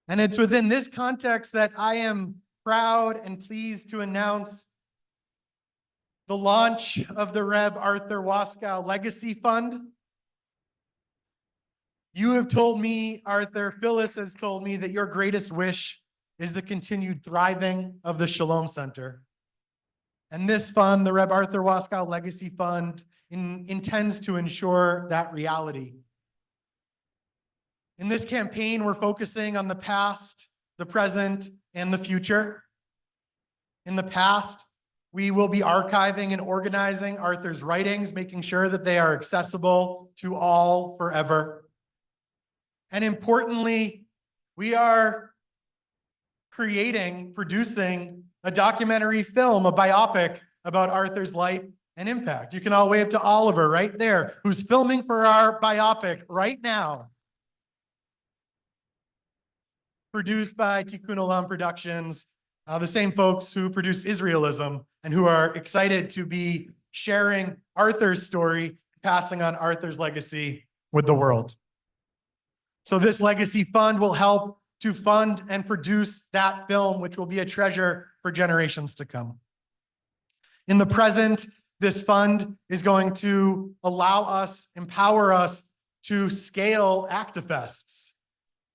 And it's within this context that I am proud and pleased to announce the launch of the Reb Arthur Waskow Legacy Fund. You have told me, Arthur, Phyllis has told me that your greatest wish is the continued thriving of the Shalom Center. And this fund, the Reb Arthur Waskow Legacy Fund, intends to ensure that reality. In this campaign, we're focusing on the past, the present, and the future. In the past, we will be archiving and organizing Arthur's writings, making sure that they are accessible to all forever. And importantly, we are producing a documentary film, a biopic about Arthur's life and impact. You can all wave to Oliver right there, who's filming for our biopic right now. Produced by Tikkun Olam Productions, the same folks who produced Israelism and who are excited to be sharing Arthur's story, passing on Arthur's legacy with the world. So this legacy fund will help to fund and produce that film, which will be a treasure for generations to come. In the present, this fund is going to allow us, empower us to scale actifests.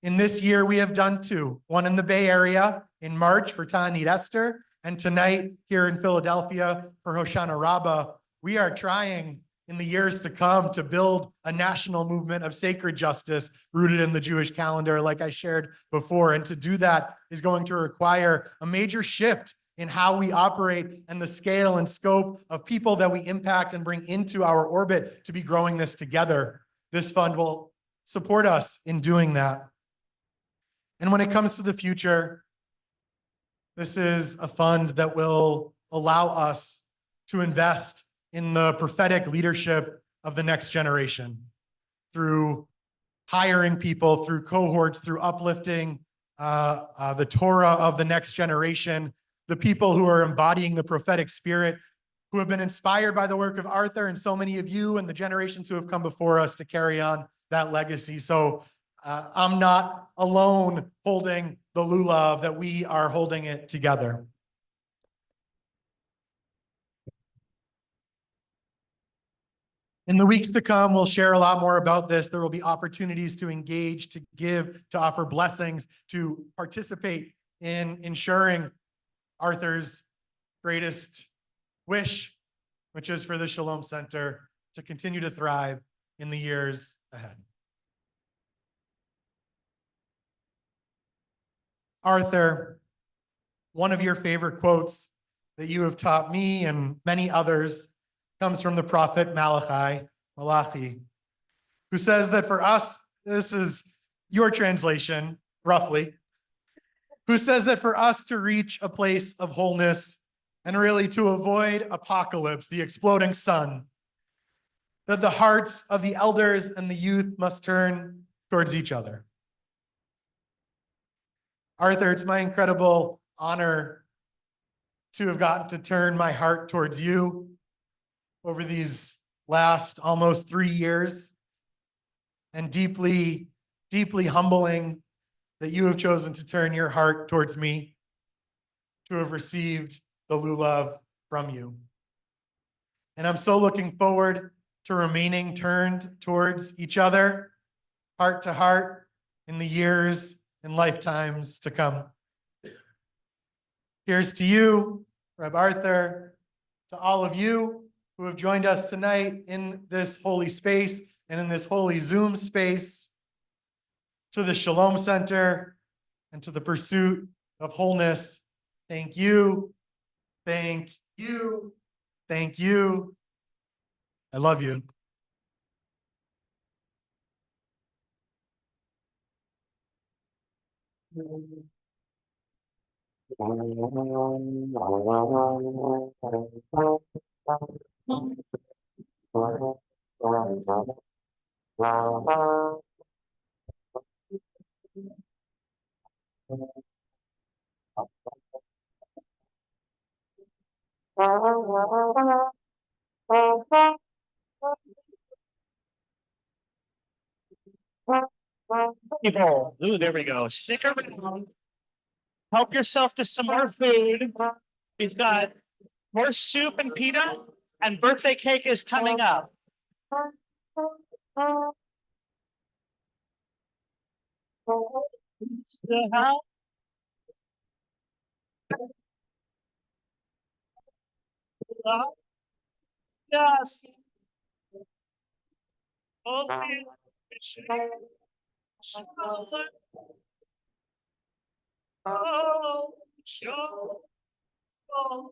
In this year, we have done two, one in the Bay Area in March for Ta'anit Esther, and tonight here in Philadelphia for Hoshanah Rabbah. We are trying in the years to come to build a national movement of sacred justice rooted in the Jewish calendar, like I shared before. And to do that is going to require a major shift in how we operate and the scale and scope of people that we impact and bring into our orbit to be growing this together. This fund will support us in doing that. And when it comes to the future, this is a fund that will allow us to invest in the prophetic leadership of the next generation through hiring people, through cohorts, through uplifting the Torah of the next generation, the people who are embodying the prophetic spirit, who have been inspired by the work of Arthur and so many of you and the generations who have come before us to carry on that legacy. So I'm not alone holding the lulav, that we are holding it together. In the weeks to come, we'll share a lot more about this. There will be opportunities to engage, to give, to offer blessings, to participate in ensuring Arthur's greatest wish, which is for the Shalom Center to continue to thrive in the years ahead. Arthur, one of your favorite quotes that you have taught me and many others comes from the prophet Malachi, who says that for us, this is your translation, roughly, who says that for us to reach a place of wholeness and really to avoid apocalypse, the exploding sun, that the hearts of the elders and the youth must turn towards each other. Arthur, it's my incredible honor to have gotten to turn my heart towards you over these last almost 3 years, and deeply, deeply humbling that you have chosen to turn your heart towards me, to have received the lulav from you. And I'm so looking forward to remaining turned towards each other, heart to heart, in the years and lifetimes to come. Here's to you, Reb Arthur, to all of you who have joined us tonight in this holy space and in this holy Zoom space, to the Shalom Center and to the pursuit of wholeness. Thank you. Thank you. Thank you. I love you. People, ooh, there we go. Stick around. Help yourself to some more food. We've got more soup and pita, and birthday cake is coming up. Yes. Okay. Oh, sure. Oh.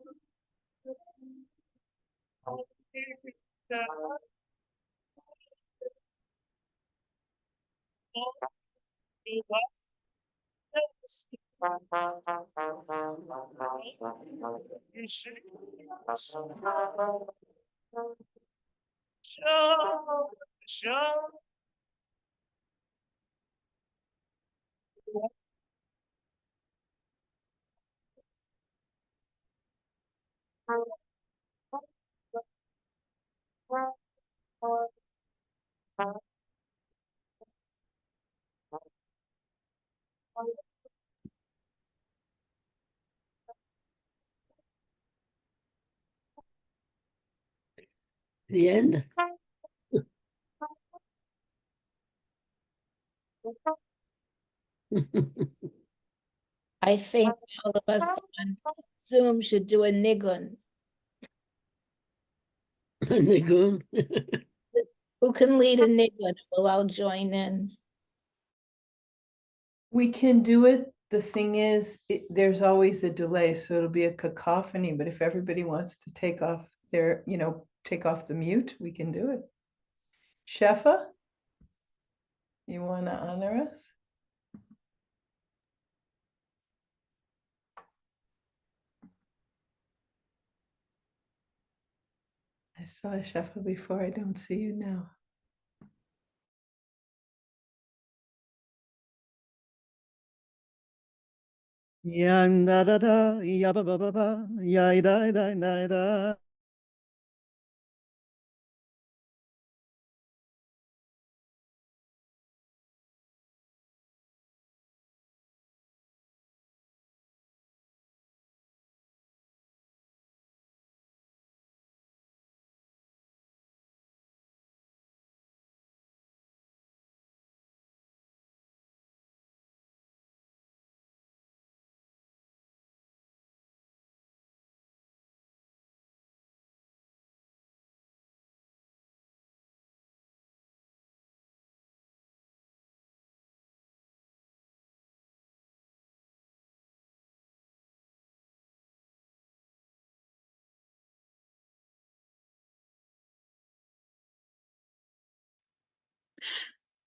Sure. The end. I think all of us on Zoom should do a nigun. Nigun. Who can lead a nigun? We'll all join in. We can do it. The thing is, there's always a delay, so it'll be a cacophony, but if everybody wants to take off their, take off the mute, we can do it. Shefa, you want to honor us? I saw Shefa before, I don't see you now. Ya da da da, ya ba ba ba ba, ya da da da da.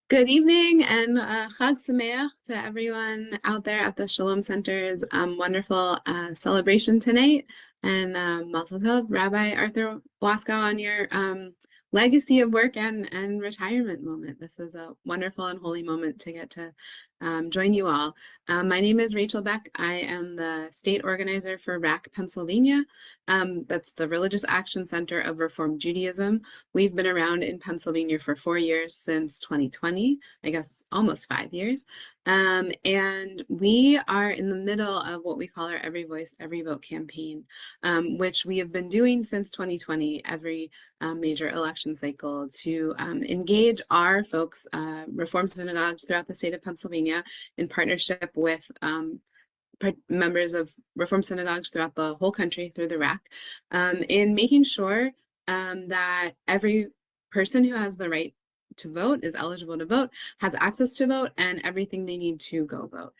Good evening and Chag Sameach to everyone out there at the Shalom Center's wonderful celebration tonight. And Mazel Tov, Rabbi Arthur Waskow, on your legacy of work and retirement moment. This is a wonderful and holy moment to get to join you all. My name is Rachel Beck. I am the state organizer for RAC Pennsylvania. That's the Religious Action Center of Reform Judaism. We've been around in Pennsylvania for 4 years, since 2020, I guess almost 5 years. And we are in the middle of what we call our Every Voice, Every Vote campaign, which we have been doing since 2020, every major election cycle, to engage our folks, Reform synagogues throughout the state of Pennsylvania, in partnership with members of Reform synagogues throughout the whole country through the RAC, in making sure that every person who has the right to vote, is eligible to vote, has access to vote, and everything they need to go vote.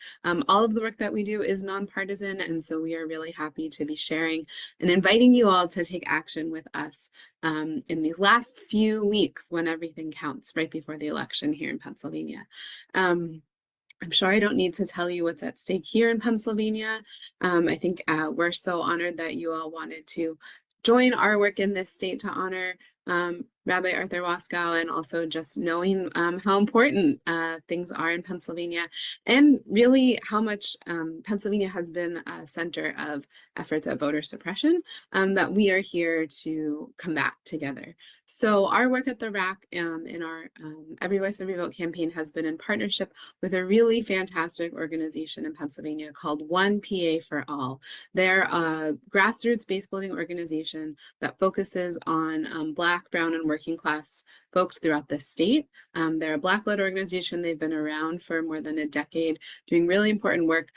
All of the work that we do is nonpartisan, and so we are really happy to be sharing and inviting you all to take action with us in these last few weeks when everything counts, right before the election here in Pennsylvania. I'm sure I don't need to tell you what's at stake here in Pennsylvania. I think we're so honored that you all wanted to join our work in this state to honor Rabbi Arthur Waskow, and also just knowing how important things are in Pennsylvania, and really how much Pennsylvania has been a center of efforts at voter suppression that we are here to combat together. So our work at the RAC in our Every Voice, Every Vote campaign has been in partnership with a really fantastic organization in Pennsylvania called One PA for All. They're a grassroots base building organization that focuses on Black, Brown, and working class folks throughout the state. They're a Black-led organization. They've been around for more than a decade, doing really important work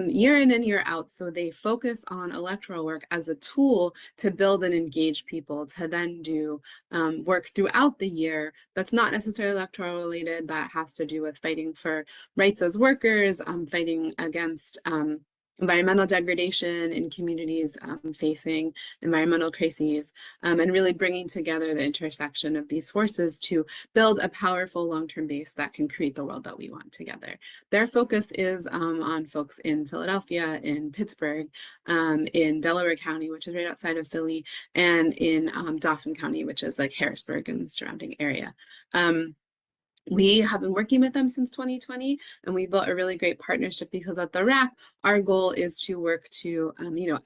year in and year out. So they focus on electoral work as a tool to build and engage people to then do work throughout the year that's not necessarily electoral related, that has to do with fighting for rights as workers, fighting against environmental degradation in communities facing environmental crises, and really bringing together the intersection of these forces to build a powerful long-term base that can create the world that we want together. Their focus is on folks in Philadelphia, in Pittsburgh, in Delaware County, which is right outside of Philly, and in Dauphin County, which is like Harrisburg and the surrounding area. We have been working with them since 2020, and we built a really great partnership because at the RAC, our goal is to work to,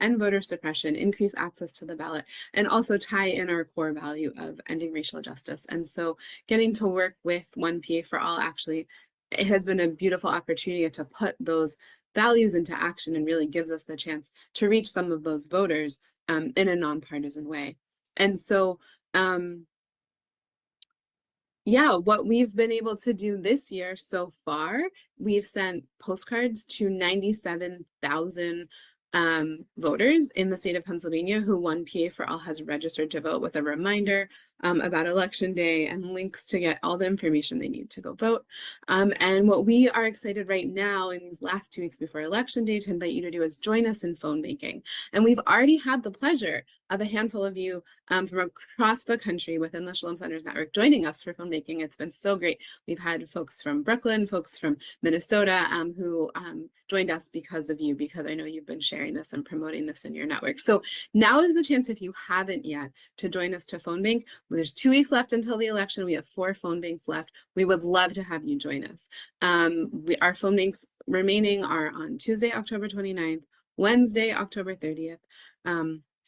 end voter suppression, increase access to the ballot, and also tie in our core value of ending racial justice. And so getting to work with One PA for All, actually, it has been a beautiful opportunity to put those values into action and really gives us the chance to reach some of those voters in a nonpartisan way. And so, yeah, what we've been able to do this year so far, we've sent postcards to 97,000 voters in the state of Pennsylvania who One PA for All has registered to vote, with a reminder about Election Day and links to get all the information they need to go vote. And what we are excited right now in these last 2 weeks before Election Day to invite you to do is join us in phone banking. And we've already had the pleasure of a handful of you from across the country within the Shalom Center's network joining us for phone banking. It's been so great. We've had folks from Brooklyn, folks from Minnesota who joined us because of you, because I know you've been sharing this and promoting this in your network. So now is the chance, if you haven't yet, to join us to phone bank. There's 2 weeks left until the election. We have 4 phone banks left. We would love to have you join us. Our phone banks remaining are on Tuesday, October 29th, Wednesday, October 30th,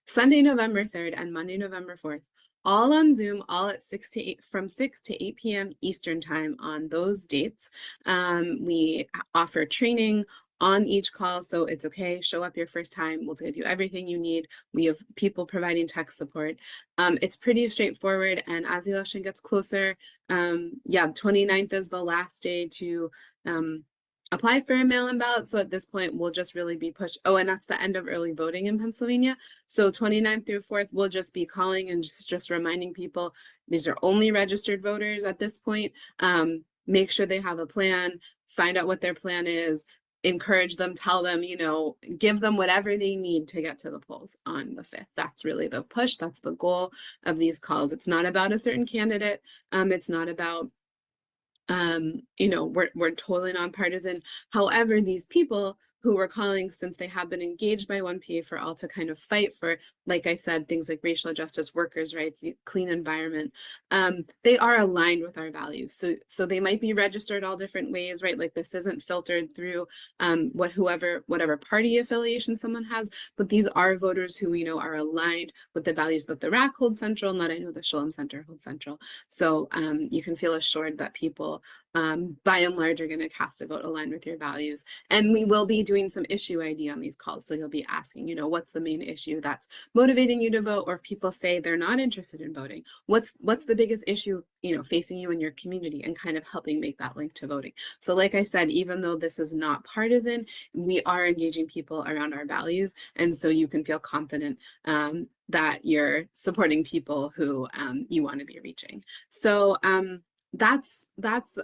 Sunday, November 3rd, and Monday, November 4th, all on Zoom, all at 6 to 8, from 6 to 8 p.m. Eastern time on those dates. We offer training on each call, so it's okay. Show up your first time. We'll give you everything you need. We have people providing tech support. It's pretty straightforward, and as the election gets closer, the 29th is the last day to apply for a mail-in ballot. So at this point, we'll just really be pushed. Oh, and that's the end of early voting in Pennsylvania. So 29th through 4th, we'll just be calling and just reminding people these are only registered voters at this point. Make sure they have a plan, find out what their plan is, encourage them, tell them, give them whatever they need to get to the polls on the 5th. That's really the push. That's the goal of these calls. It's not about a certain candidate. It's not about we're totally nonpartisan. However, these people who were calling, since they have been engaged by One PA for All to kind of fight for, like I said, things like racial justice, workers' rights, clean environment, they are aligned with our values. So they might be registered all different ways, right? Like this isn't filtered through whatever party affiliation someone has, but these are voters who we know are aligned with the values that the RAC holds central, and that I know the Shalom Center holds central. So you can feel assured that people by and large are going to cast a vote aligned with your values. And we will be doing some issue ID on these calls. So you'll be asking, what's the main issue that's motivating you to vote? Or if people say they're not interested in voting, what's the biggest issue, facing you in your community, and kind of helping make that link to voting. So like I said, even though this is not partisan, we are engaging people around our values. And so you can feel confident that you're supporting people who you want to be reaching. So that's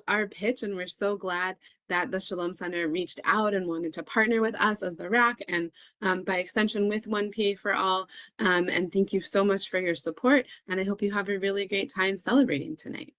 our pitch, and we're so glad that the Shalom Center reached out and wanted to partner with us as the RAC, and by extension with One PA for All. And thank you so much for your support, and I hope you have a really great time celebrating tonight.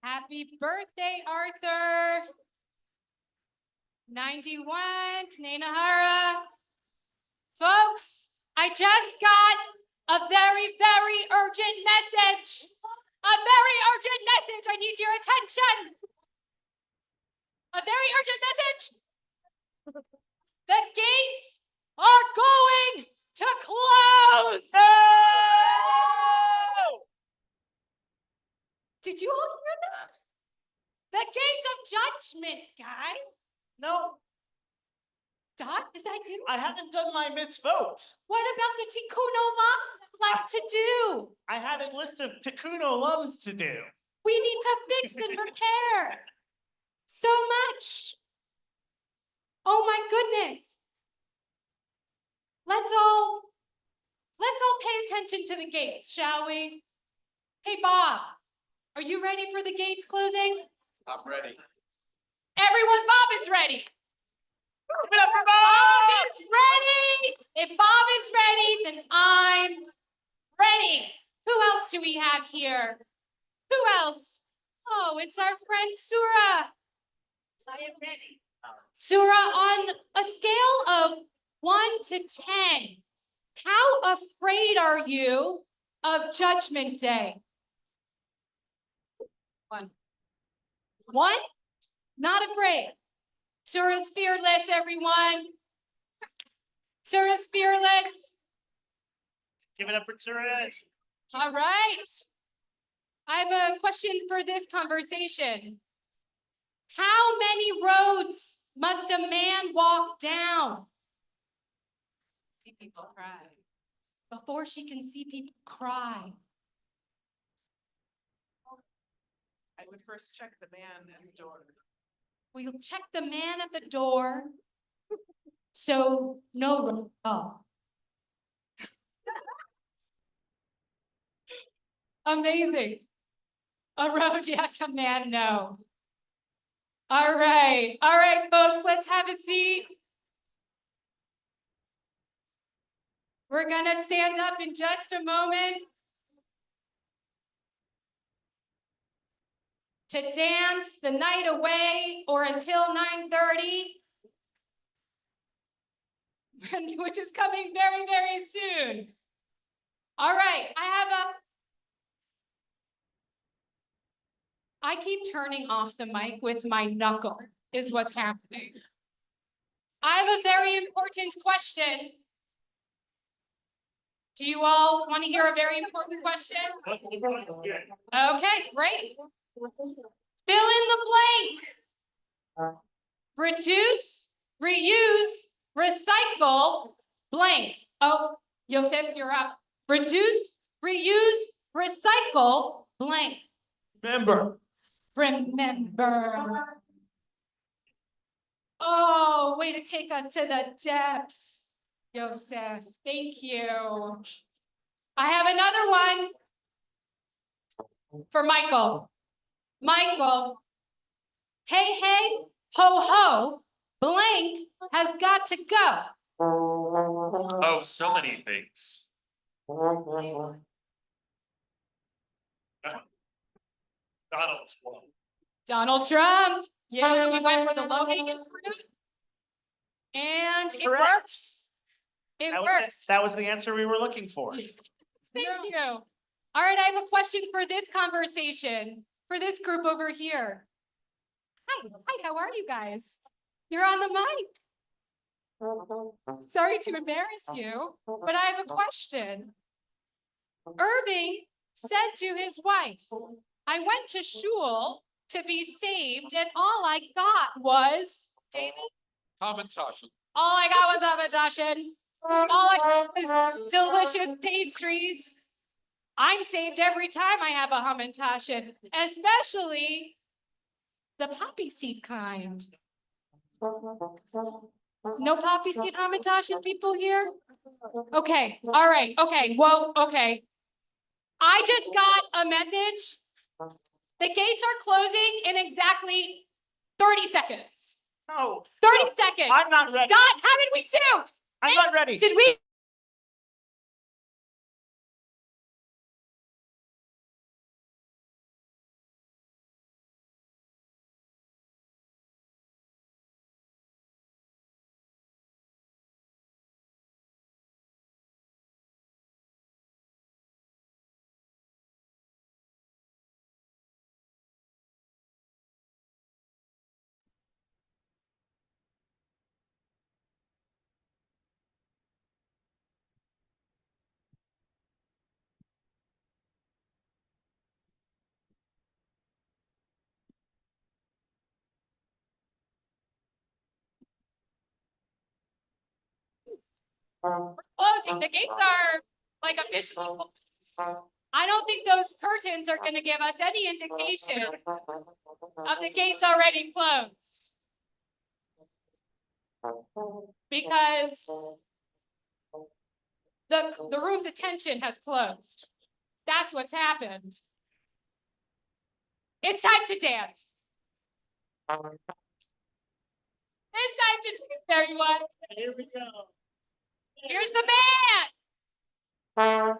Happy birthday, Arthur. 91, Knanahara. Folks, I just got a very, very urgent message. A very urgent message. I need your attention. A very urgent message. The gates are going to close. No! Did you all hear that? The gates of judgment, guys. No, Doc, is that you? I haven't done my mitzvot. What about the tikkun olam left to do? I had a list of tikkun olams to do. We need to fix and repair so much. Oh my goodness. Let's all pay attention to the gates, shall we? Hey, Bob, are you ready for the gates closing? I'm ready. Everyone, Bob is ready. Give it up for Bob is ready. If Bob is ready, then I'm ready. Who else do we have here? Who else? Oh, it's our friend Surah. I am ready. Surah, on a scale of 1 to 10, how afraid are you of Judgment Day? 1. 1? Not afraid. Surah's fearless, everyone. Surah's fearless. Give it up for Suresh. All right. I have a question for this conversation. How many roads must a man walk down? See people cry. Before she can see people cry. I would first check the man at the door. We'll check the man at the door. So no, oh. Amazing. A road, yes, a man, no. All right, folks, let's have a seat. We're gonna stand up in just a moment to dance the night away or until 9:30, which is coming very, very soon. All right, I keep turning off the mic with my knuckle, is what's happening. I have a very important question. Do you all want to hear a very important question? Okay, great. Fill in the blank. Reduce, reuse, recycle, blank. Oh, Yosef, you're up. Reduce, reuse, recycle, blank. Remember. Remember. Oh, way to take us to the depths, Yosef. Thank you. I have another one for Michael. Michael, hey, hey, ho, ho, blank has got to go. Oh, so many things. Donald Trump. Donald Trump. Yeah, we went for the low-hanging fruit. And it works. It works. That was the answer we were looking for. Thank you. All right, I have a question for this conversation, for this group over here. Hi, how are you guys? You're on the mic. Sorry to embarrass you, but I have a question. Irving said to his wife, I went to shul to be saved, and all I got was, David? Hamantashen. All I got was hamantashen. All I got was delicious pastries. I'm saved every time I have a hamantashen, especially the poppy seed kind. No poppy seed hamantashen people here? Okay, all right, okay, whoa, okay. I just got a message. The gates are closing in exactly 30 seconds. No. 30 seconds. I'm not ready. God, how did we do? I'm not ready. Did we? Closing. The gates are like officially closed. I don't think those curtains are going to give us any indication of the gates already closed. Because the room's attention has closed. That's what's happened. It's time to dance. It's time to dance, everyone. Here we go. Here's the band.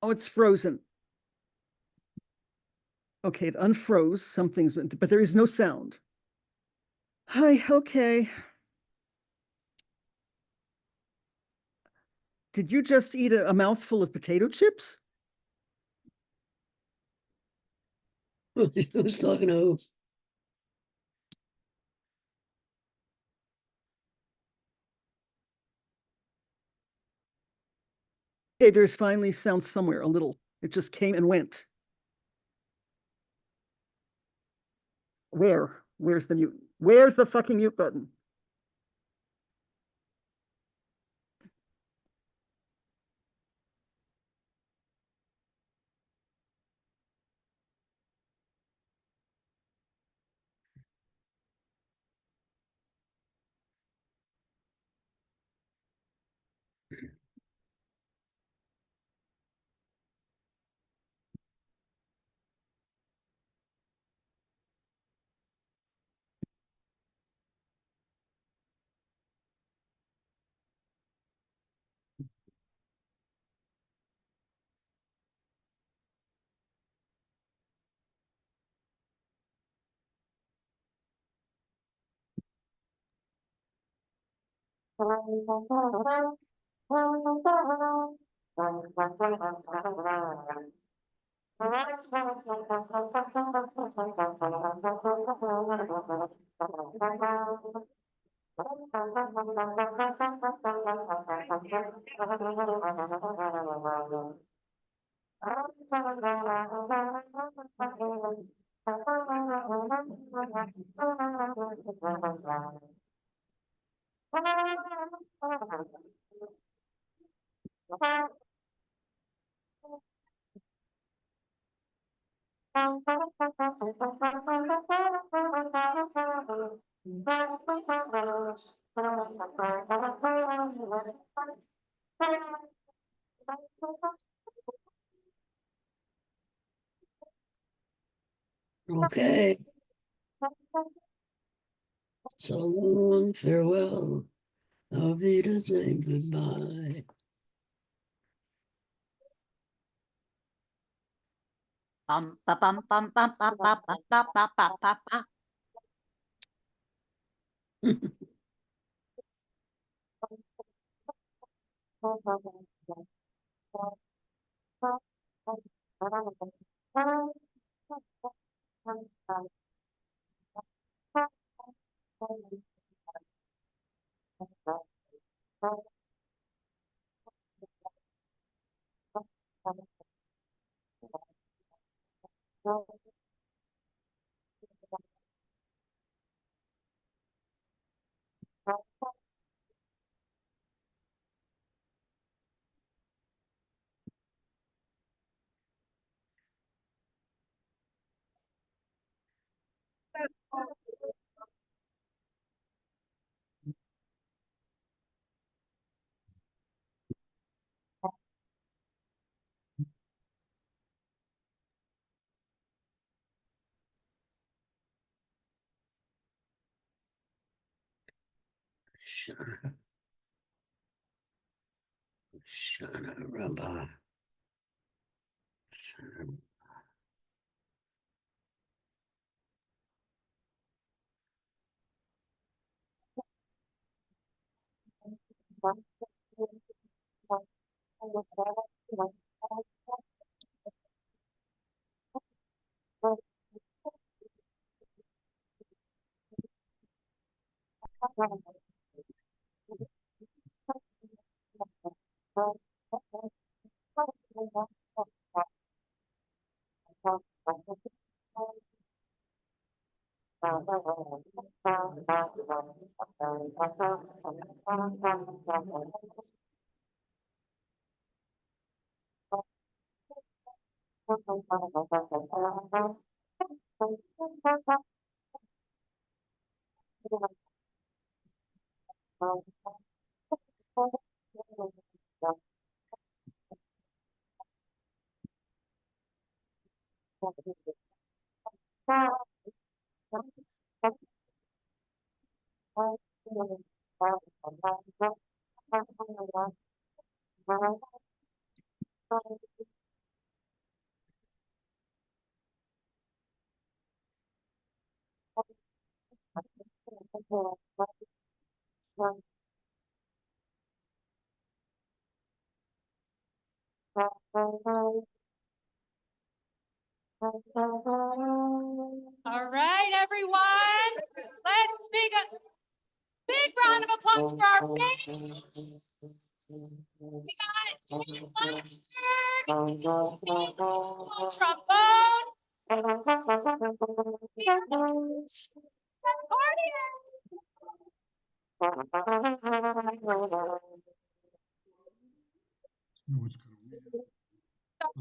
Oh, it's frozen. Okay, it unfroze some things, but there is no sound. Hi, okay. Did you just eat a mouthful of potato chips? Who's talking to who? Okay, there's finally sound somewhere, a little. It just came and went. Where? Where's the mute? Where's the fucking mute button? Okay. So long, farewell. Auf Wiedersehen, goodbye. Ba bum bum bum bum bum bum bum bum bum bum bum. Hoshanah Rabbah. All right, everyone. Let's make a big round of applause for our band. We got Dave Blacksburg, trombone.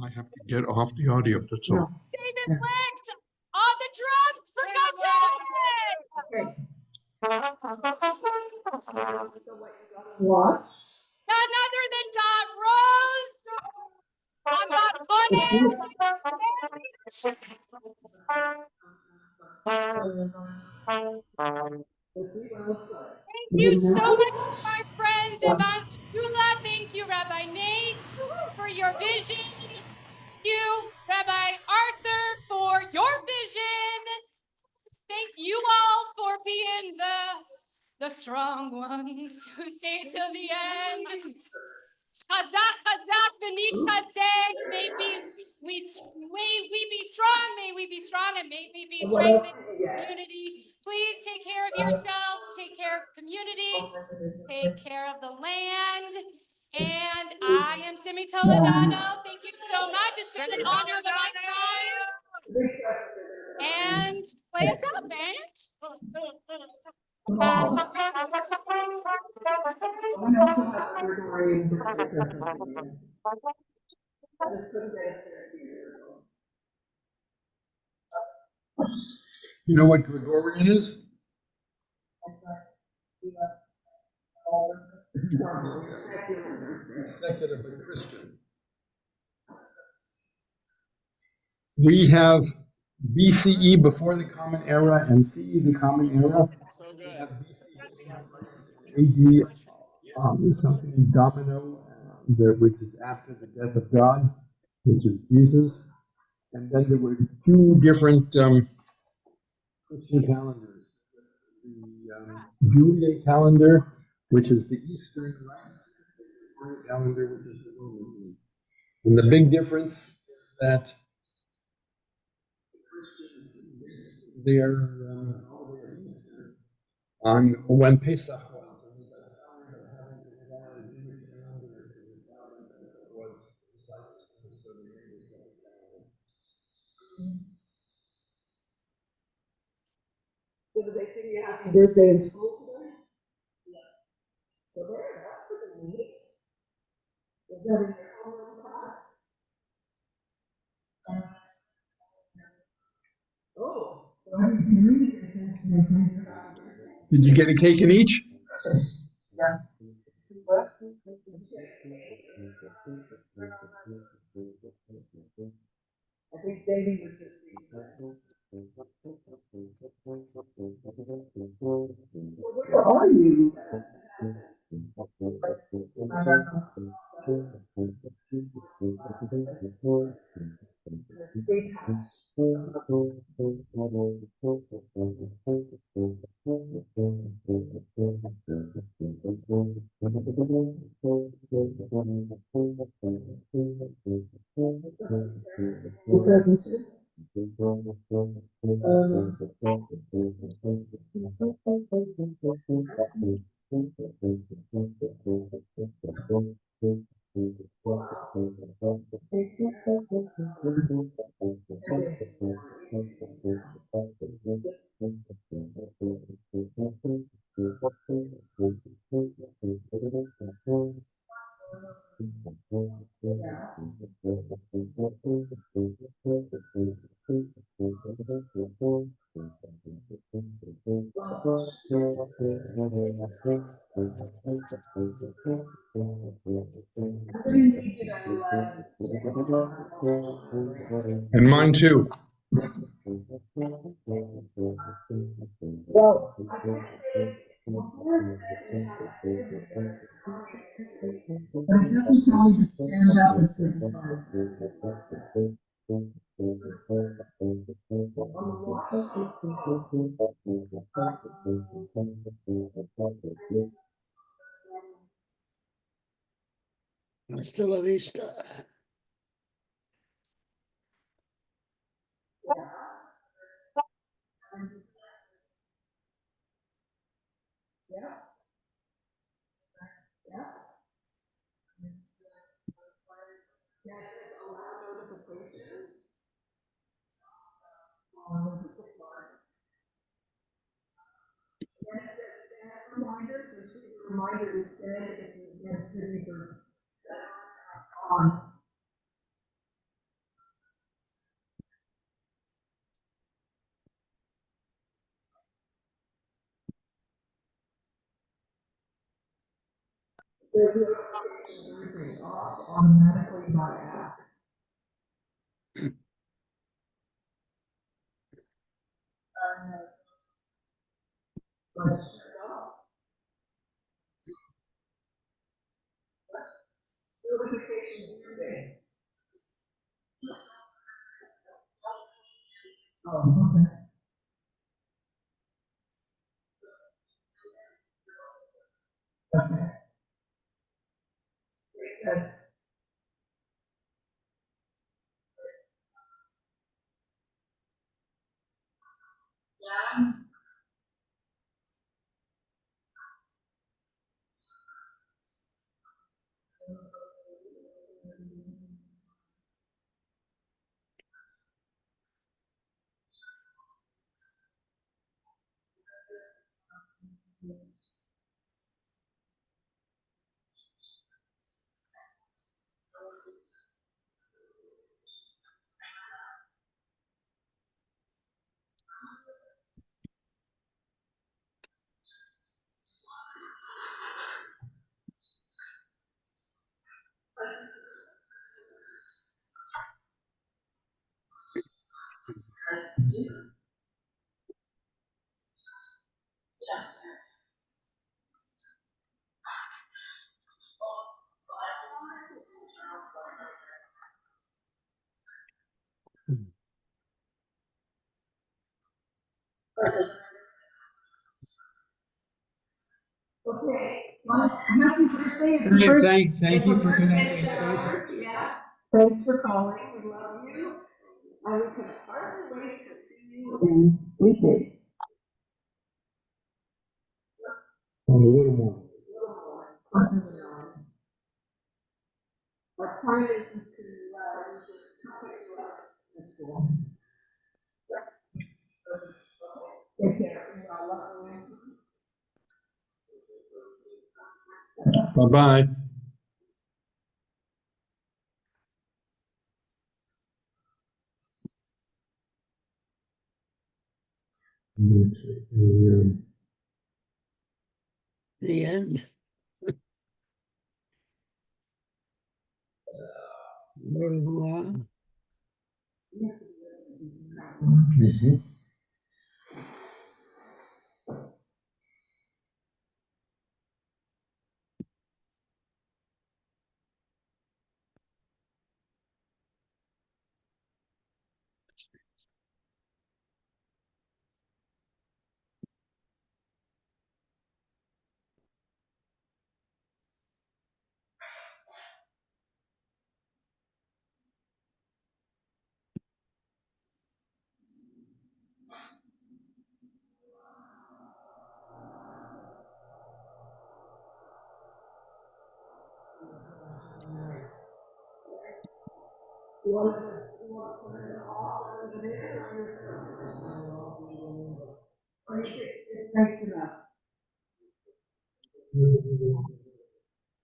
I have to get off the audio, that's all. David Licht on the drums, percussion. What? None other than Dot Rose. I'm not funny. Thank you so much, my friends in Manchula. Thank you, Rabbi Nate, for your vision. Thank you, Rabbi Arthur, for your vision. Thank you all for being the strong ones who stay till the end. Chazak, chazak, v'nitzchazek. May we be strong. May we be strong, and may we be strengthened in community. Please take care of yourselves. Take care. care of community, take care of the land. And I am Simi Toledano. Thank you so much. It's been an honor of a lifetime. And play us out, band. We also have a Gregorian birthday present for you. I just couldn't get it 17 years old. You know what Gregorian is? Secular but Christian. We have BCE before the Common Era and CE the Common Era. We have BCE AD is something domino, which is after the death of God, which is Jesus. And then there were two different Christian calendars. The Julian calendar, which is the Eastern rites, and the calendar, which is the Roman. And the big difference is that the Christians base their Easter on when Pesach was, and they got tired of having to rely on a Jewish calendar to decide when Pesach was, so they made a second calendar. So did they sing you happy birthday in school today? Yeah. So there, that's pretty neat. Was that in your homeroom class? Oh, so every period they sing you happy birthday. Did you get a cake in each? Yeah. What? I think Zadie was just so where are you? The state house. Present too. And mine too. Well, I think before it said they have a big but it doesn't tell me to stand up at certain times. Hasta la vista. Yeah. Yeah. Yeah, it says allow notifications. There's a tick mark. Then it says stand reminders, or see the reminder to stand if you get a signature on. It says notification everything off automatically by app. So I should shut it off. Notification everything. Oh, okay. Okay. Makes sense. Yeah. Okay. Well, happy birthday. It's the first- Thank you for connecting. Yeah. Thanks for calling. We love you. And we can hardly wait to see you in 8 days. And a little more. Our plan is to just pick you up in school. Take care. I love you. Bye-bye. The end. Au revoir. Mhm. You want to turn it off over there or you think it's great enough?